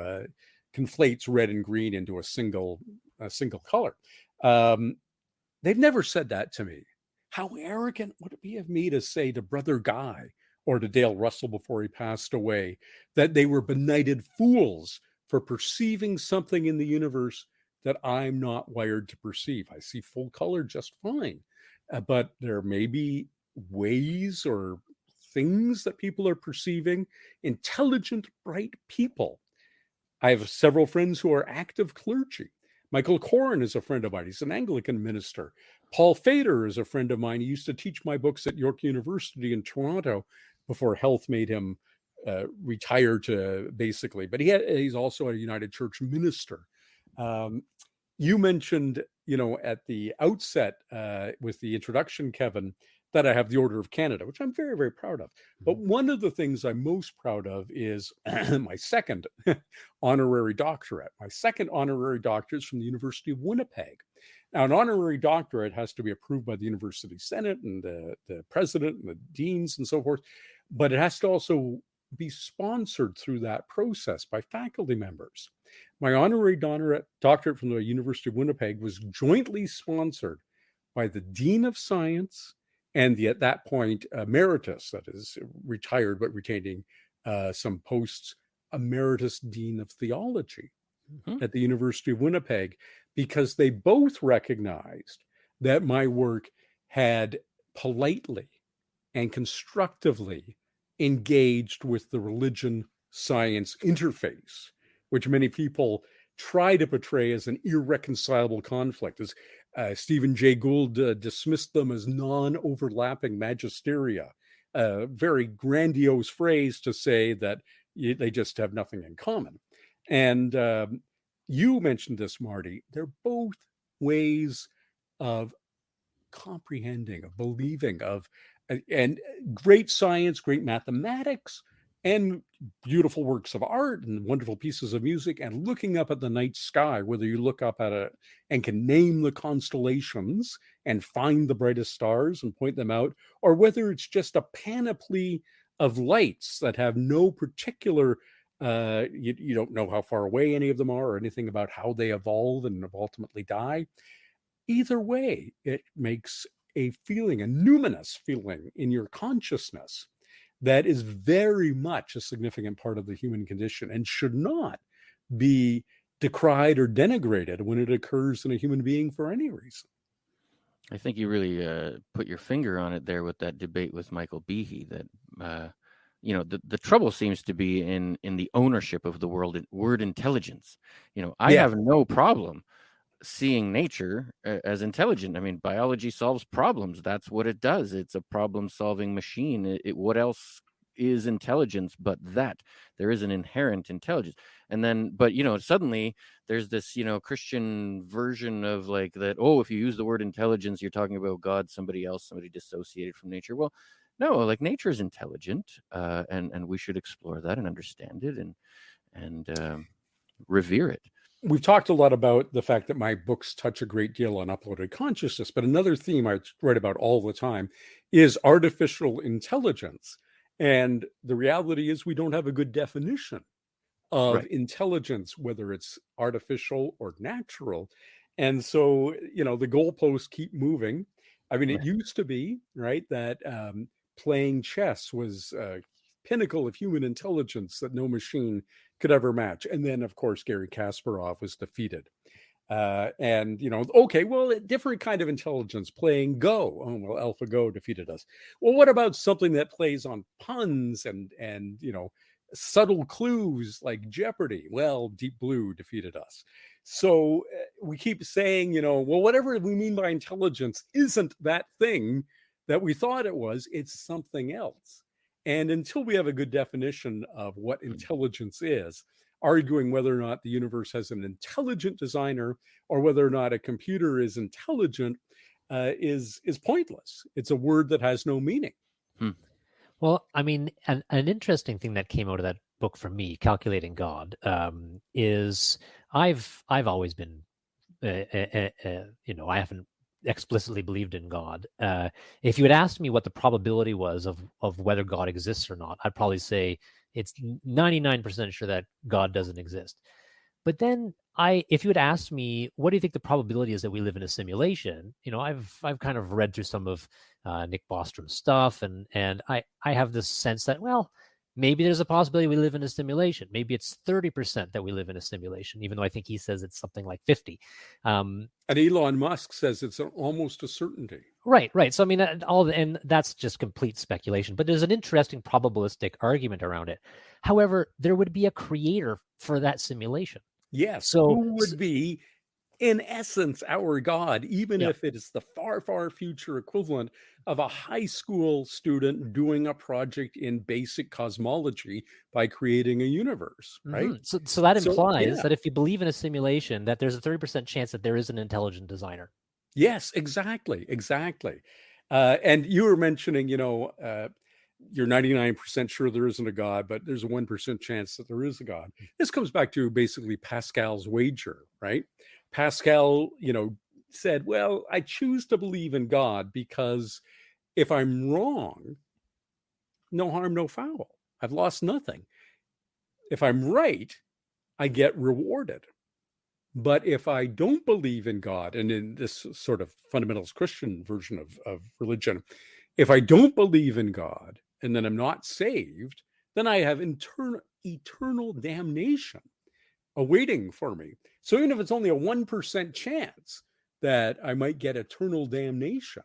conflates red and green into a single color. They've never said that to me. How arrogant would it be of me to say to Brother Guy or to Dale Russell before he passed away that they were benighted fools for perceiving something in the universe that I'm not wired to perceive. I see full color just fine, but there may be ways or things that people are perceiving. Intelligent, bright people. I have several friends who are active clergy. Michael Corrin is a friend of mine. He's an Anglican minister. Paul Fader is a friend of mine. He used to teach my books at York University in Toronto before health made him retire to basically, but he's also a United Church minister. You mentioned, at the outset with the introduction, Kevin, that I have the Order of Canada, which I'm very, very proud of. But one of the things I'm most proud of is my second honorary doctorate. My second honorary doctorate is from the University of Winnipeg. Now, an honorary doctorate has to be approved by the University Senate and the president and the deans and so forth, but it has to also be sponsored through that process by faculty members. My honorary doctorate from the University of Winnipeg was jointly sponsored by the Dean of Science and at that point, emeritus, that is retired but retaining some posts, emeritus Dean of Theology at the University of Winnipeg, because they both recognized that my work had politely and constructively engaged with the religion-science interface, which many people try to portray as an irreconcilable conflict. As Stephen Jay Gould dismissed them as non-overlapping magisteria, a very grandiose phrase to say that they just have nothing in common. And you mentioned this, Marty. They're both ways of comprehending, of believing, and great science, great mathematics, and beautiful works of art and wonderful pieces of music, and looking up at the night sky, whether you look up at it and can name the constellations and find the brightest stars and point them out, or whether it's just a panoply of lights that have no particular, you don't know how far away any of them are or anything about how they evolve and ultimately die. Either way, it makes a feeling, a numinous feeling in your consciousness that is very much a significant part of the human condition and should not be decried or denigrated when it occurs in a human being for any reason. I think you really put your finger on it there with that debate with Michael Behe, that the trouble seems to be in the ownership of the word intelligence. I have no problem seeing nature as intelligent. I mean, biology solves problems. That's what it does. It's a problem-solving machine. What else is intelligence but that? There is an inherent intelligence. And then, but suddenly there's this Christian version of like that, oh, if you use the word intelligence, you're talking about God, somebody else, somebody dissociated from nature. Well, no, like nature is intelligent, and we should explore that and understand it and revere it. We've talked a lot about the fact that my books touch a great deal on uploaded consciousness, but another theme I write about all the time is artificial intelligence. And the reality is we don't have a good definition of intelligence, whether it's artificial or natural. And so, the goalposts keep moving. I mean, it used to be, right, that playing chess was a pinnacle of human intelligence that no machine could ever match. And then, of course, Garry Kasparov was defeated. Okay, well, a different kind of intelligence playing Go. Oh, well, AlphaGo defeated us. Well, what about something that plays on puns and subtle clues like Jeopardy? Well, Deep Blue defeated us. So we keep saying, well, whatever we mean by intelligence isn't that thing that we thought it was. It's something else. And until we have a good definition of what intelligence is, arguing whether or not the universe has an intelligent designer or whether or not a computer is intelligent is pointless. It's a word that has no meaning. Well, I mean, an interesting thing that came out of that book for me, Calculating God, is I've always been, I haven't explicitly believed in God. If you had asked me what the probability was of whether God exists or not, I'd probably say it's 99% sure that God doesn't exist. But then if you had asked me, what do you think the probability is that we live in a simulation? I've kind of read through some of Nick Bostrom's stuff, and I have this sense that, well, maybe there's a possibility we live in a simulation. Maybe it's 30% that we live in a simulation, even though I think he says it's something like 50. And Elon Musk says it's almost a certainty. Right. So I mean, and that's just complete speculation. But there's an interesting probabilistic argument around it. However, there would be a creator for that simulation. Yes. So who would be, in essence, our God, even if it is the far, far future equivalent of a high school student doing a project in basic cosmology by creating a universe, right? Mm-hmm. So that implies that if you believe in a simulation, that there's a 30% chance that there is an intelligent designer. Yes, exactly. And you were mentioning, you're 99% sure there isn't a God, but there's a 1% chance that there is a God. This comes back to basically Pascal's wager, right? Pascal, said, well, I choose to believe in God because if I'm wrong, no harm, no foul. I've lost nothing. If I'm right, I get rewarded. But if I don't believe in God, and in this sort of fundamentalist Christian version of religion, if I don't believe in God and then I'm not saved, then I have eternal damnation awaiting for me. So even if it's only a 1% chance that I might get eternal damnation,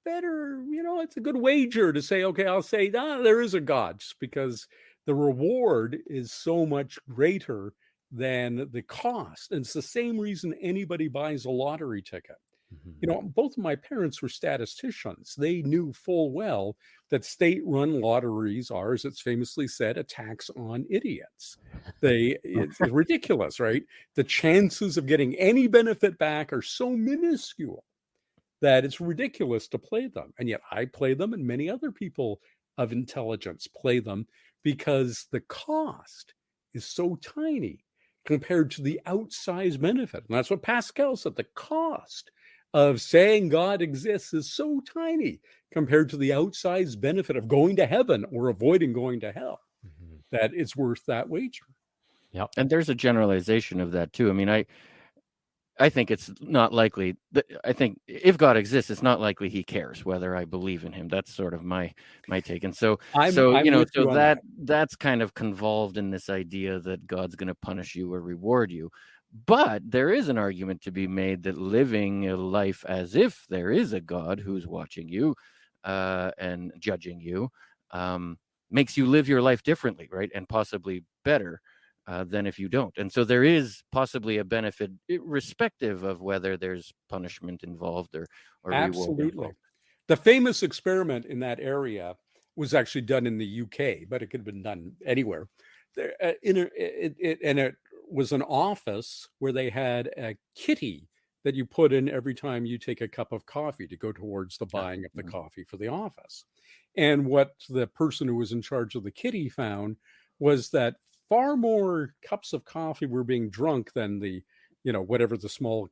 better, it's a good wager to say, okay, I'll say, there is a God, just because the reward is so much greater than the cost. And it's the same reason anybody buys a lottery ticket. Both of my parents were statisticians. They knew full well that state-run lotteries are, as it's famously said, a tax on idiots. It's ridiculous, right? The chances of getting any benefit back are so minuscule that it's ridiculous to play them. And yet I play them, and many other people of intelligence play them, because the cost is so tiny compared to the outsized benefit. And that's what Pascal said. The cost of saying God exists is so tiny compared to the outsized benefit of going to heaven or avoiding going to hell, that it's worth that wager. And there's a generalization of that too. I mean, I think it's not likely. I think if God exists, it's not likely he cares whether I believe in him. That's sort of my take. And so I'm with so you on that's kind of convolved in this idea that God's going to punish you or reward you. But there is an argument to be made that living a life as if there is a God who's watching you and judging you makes you live your life differently, right? And possibly better than if you don't. And so there is possibly a benefit, irrespective of whether there's punishment involved or reward Absolutely. involved. The famous experiment in that area was actually done in the UK, but it could have been done anywhere. There, and it was an office where they had a kitty that you put in every time you take a cup of coffee to go towards the buying of the coffee for the office. And what the person who was in charge of the kitty found was that far more cups of coffee were being drunk than the, whatever the small,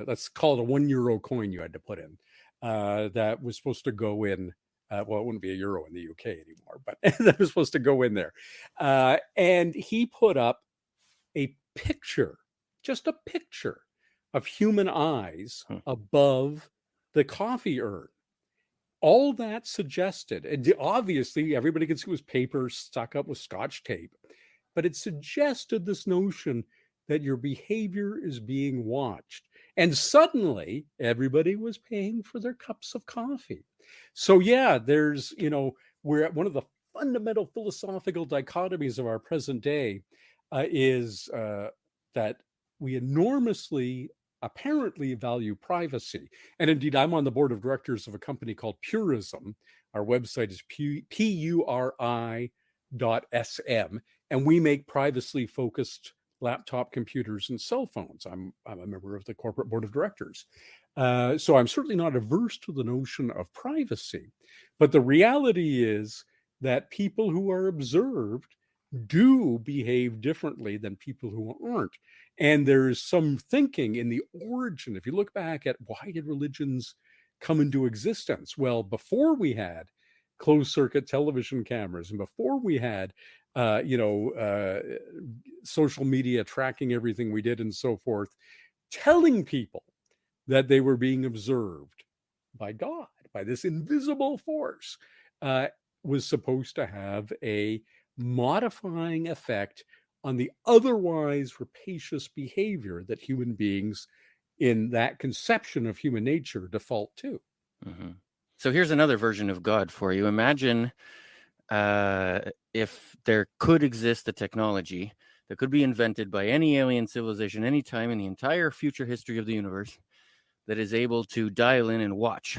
let's call it a €1 coin you had to put in, that was supposed to go in. Well, it wouldn't be a euro in the UK anymore, but that was supposed to go in there. And he put up a picture, just a picture of human eyes above the coffee urn. All that suggested, and obviously everybody could see it was paper stuck up with Scotch tape, but it suggested this notion that your behavior is being watched. And suddenly everybody was paying for their cups of coffee. So yeah, there's, we're at one of the fundamental philosophical dichotomies of our present day is that we enormously apparently value privacy. And indeed, I'm on the board of directors of a company called Purism. Our website is puri.sm, and we make privacy focused laptop computers and cell phones. I'm a member of the corporate board of directors. So I'm certainly not averse to the notion of privacy. But the reality is that people who are observed do behave differently than people who aren't. And there's some thinking in the origin. If you look back at why did religions come into existence? Well, before we had closed circuit television cameras and before we had social media tracking everything we did and so forth, telling people that they were being observed by God, by this invisible force, was supposed to have a modifying effect on the otherwise rapacious behavior that human beings in that conception of human nature default to. Mm-hmm. So here's another version of God for you. Imagine if there could exist a technology that could be invented by any alien civilization anytime in the entire future history of the universe that is able to dial in and watch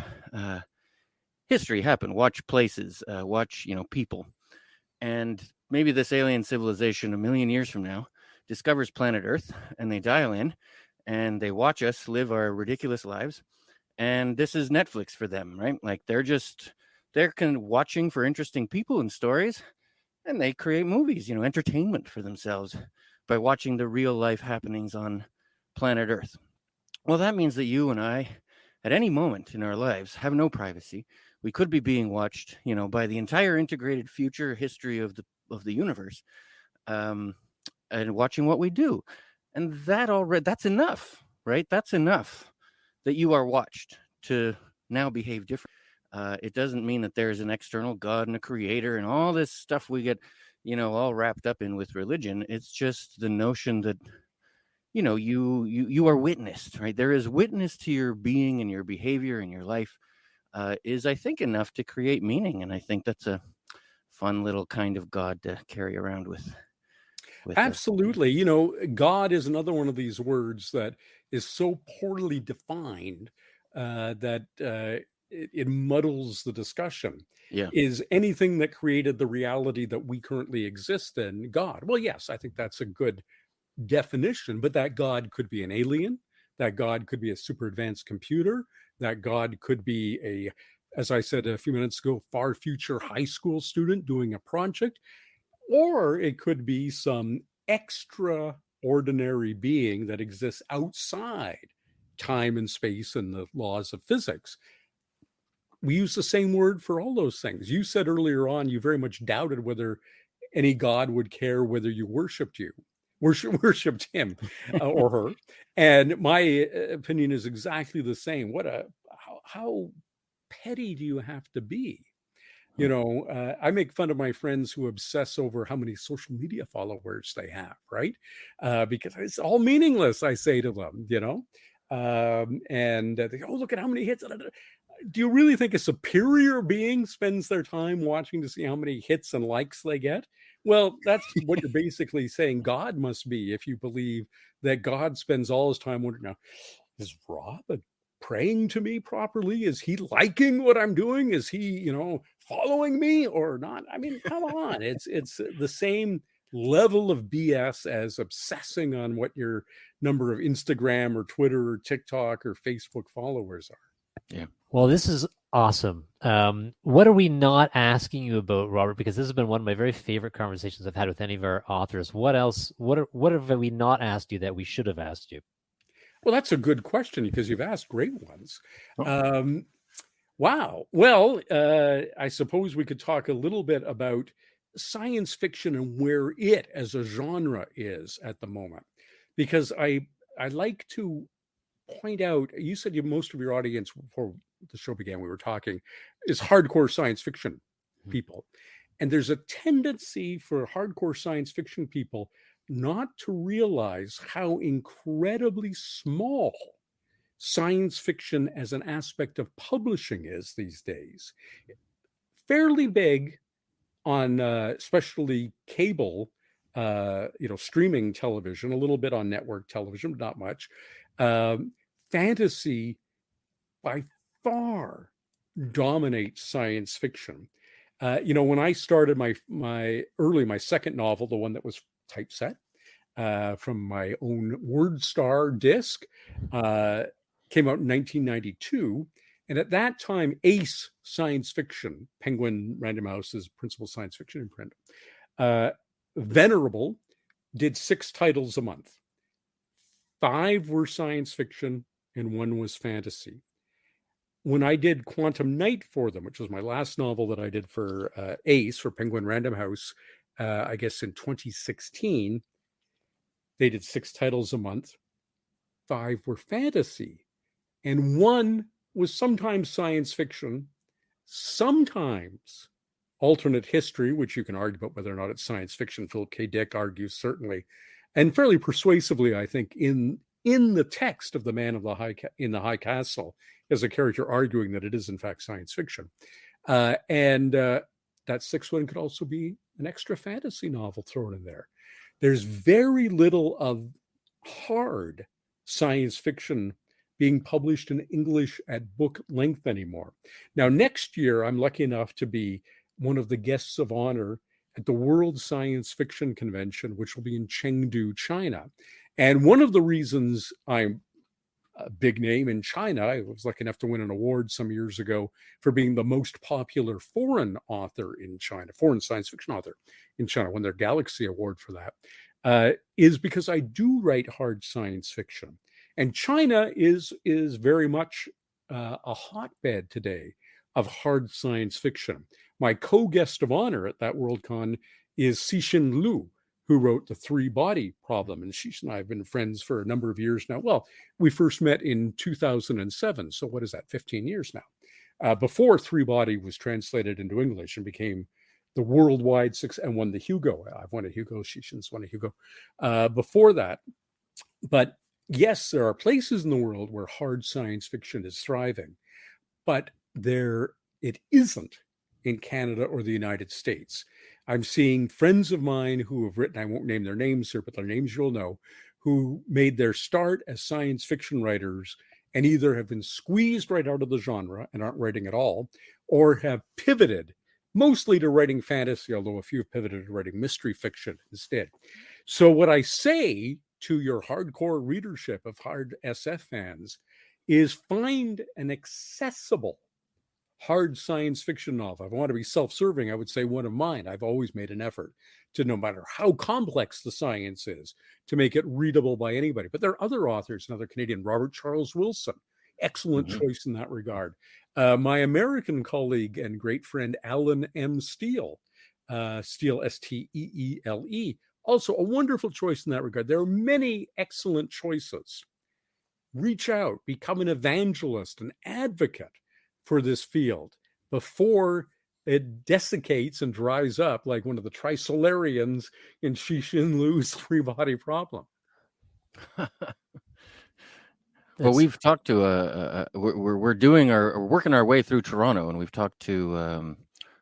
history happen, watch places, watch people. And maybe this alien civilization 1 million years from now discovers planet Earth and they dial in and they watch us live our ridiculous lives. And this is Netflix for them, right? Like they're watching for interesting people and stories, and they create movies, entertainment for themselves by watching the real life happenings on planet Earth. Well, that means that you and I, at any moment in our lives, have no privacy. We could be being watched, by the entire integrated future history of the universe, and watching what we do. And that's enough, right? That's enough that you are watched to now behave differently. It doesn't mean that there's an external God and a creator and all this stuff we get, all wrapped up in with religion. It's just the notion that, you are witnessed, right? There is witness to your being and your behavior and your life is, I think, enough to create meaning. And I think that's a fun little kind of God to carry around with Absolutely. God is another one of these words that is so poorly defined that it muddles the discussion. Yeah. Is anything that created the reality that we currently exist in God? Well, yes, I think that's a good definition, but that God could be an alien, that God could be a super advanced computer, that God could be as I said a few minutes ago, far future high school student doing a project. Or it could be some extraordinary being that exists outside time and space and the laws of physics. We use the same word for all those things. You said earlier on, you very much doubted whether any God would care whether you worshiped you. worshipped him or her. And my opinion is exactly the same. How petty do you have to be? I make fun of my friends who obsess over how many social media followers they have, right? Because it's all meaningless, I say to them, and they go, oh, look at how many hits. Do you really think a superior being spends their time watching to see how many hits and likes they get? Well, that's what you're basically saying God must be, if you believe that God spends all his time wondering, now, is Rob praying to me properly? Is he liking what I'm doing? Is he, following me or not? I mean, come on. It's the same level of BS as obsessing on what your number of Instagram or Twitter or TikTok or Facebook followers are. Yeah. Well, this is awesome. What are we not asking you about, Robert? Because this has been one of my very favorite conversations I've had with any of our authors. What else? What have we not asked you that we should have asked you? Well, that's a good question because you've asked great ones. Wow. Well, I suppose we could talk a little bit about science fiction and where it as a genre is at the moment, because I like to point out, you said most of your audience before the show began, we were talking, is hardcore science fiction people. And there's a tendency for hardcore science fiction people not to realize how incredibly small science fiction as an aspect of publishing is these days. Fairly big on especially cable, streaming television, a little bit on network television, but not much. Fantasy by far dominates science fiction. When I started my second novel, the one that was typeset from my own WordStar disc, came out in 1992. And at that time, Ace Science Fiction, Penguin Random House's principal science fiction imprint, Venerable, did 6 titles a month. 5 were science fiction and 1 was fantasy. When I did Quantum Night for them, which was my last novel that I did for Ace, for Penguin Random House, I guess in 2016, they did 6 titles a month. 5 were fantasy. And 1 was sometimes science fiction, sometimes alternate history, which you can argue about whether or not it's science fiction. Philip K. Dick argues certainly, and fairly persuasively, I think, in the text of The Man of the High Castle, as a character arguing that it is in fact science fiction. And that 6th one could also be an extra fantasy novel thrown in there. There's very little of hard science fiction being published in English at book length anymore. Now, next year, I'm lucky enough to be one of the guests of honor at the World Science Fiction Convention, which will be in Chengdu, China. And one of the reasons I'm a big name in China, I was lucky enough to win an award some years ago for being the most popular foreign author in China, foreign science fiction author in China, won their Galaxy Award for that, is because I do write hard science fiction. And China is very much a hotbed today of hard science fiction. My co-guest of honor at that WorldCon is Cixin Liu, who wrote The 3-Body Problem. And Cixin and I have been friends for a number of years now. Well, we first met in 2007. So what is that, 15 years now? Before 3-Body was translated into English and became the worldwide success and won the Hugo. I've won a Hugo, Cixin's won a Hugo before that. But yes, there are places in the world where hard science fiction is thriving, but it isn't in Canada or the United States. I'm seeing friends of mine who have written, I won't name their names here, but their names you'll know, who made their start as science fiction writers and either have been squeezed right out of the genre and aren't writing at all, or have pivoted mostly to writing fantasy, although a few have pivoted to writing mystery fiction instead. So what I say to your hardcore readership of hard SF fans is find an accessible hard science fiction novel. If I want to be self-serving, I would say one of mine. I've always made an effort to, no matter how complex the science is, to make it readable by anybody. But there are other authors, another Canadian, Robert Charles Wilson, excellent choice in that regard. My American colleague and great friend, Alan M. Steele, Steele, Steele, also a wonderful choice in that regard. There are many excellent choices. Reach out, become an evangelist, an advocate for this field before it desiccates and dries up like one of the Trisolarians in Cixin Liu's three-body problem. Well, we've talked to we're working our way through Toronto, and we've talked to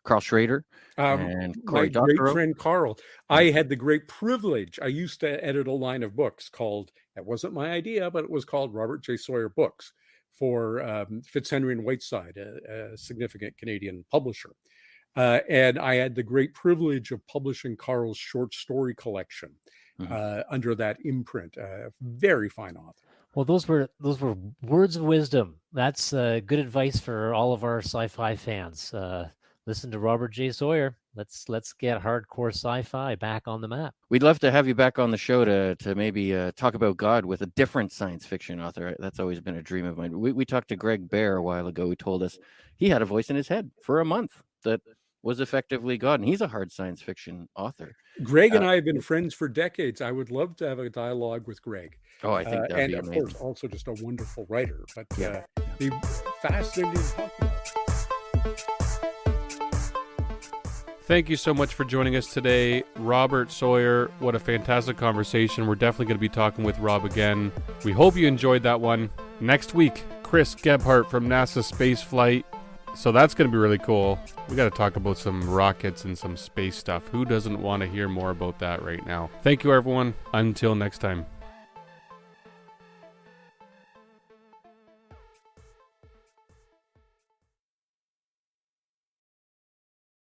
Carl Schrader and Cory my great Doctorow. friend Carl. I had the great privilege. I used to edit a line of books called, that wasn't my idea, but it was called Robert J. Sawyer Books for Fitzhenry and Whiteside, a significant Canadian publisher. And I had the great privilege of publishing Carl's short story collection under that imprint. Very fine author. Well, those were words of wisdom. That's good advice for all of our sci-fi fans. Listen to Robert J. Sawyer. Let's get hardcore sci-fi back on the map. We'd love to have you back on the show to maybe talk about God with a different science fiction author. That's always been a dream of mine. We talked to Greg Bear a while ago, who told us he had a voice in his head for a month that was effectively God, and he's a hard science fiction author. Greg and I have been friends for decades. I would love to have a dialogue with Greg. Oh, I think that'd be and of amazing. course, also just a wonderful writer. But Yeah. be fascinating to talk about. Thank you so much for joining us today, Robert Sawyer. What a fantastic conversation. We're definitely going to be talking with Rob again. We hope you enjoyed that one. Next week, Chris Gebhardt from NASA Space Flight. So that's going to be really cool. We got to talk about some rockets and some space stuff. Who doesn't want to hear more about that right now? Thank you, everyone. Until next time.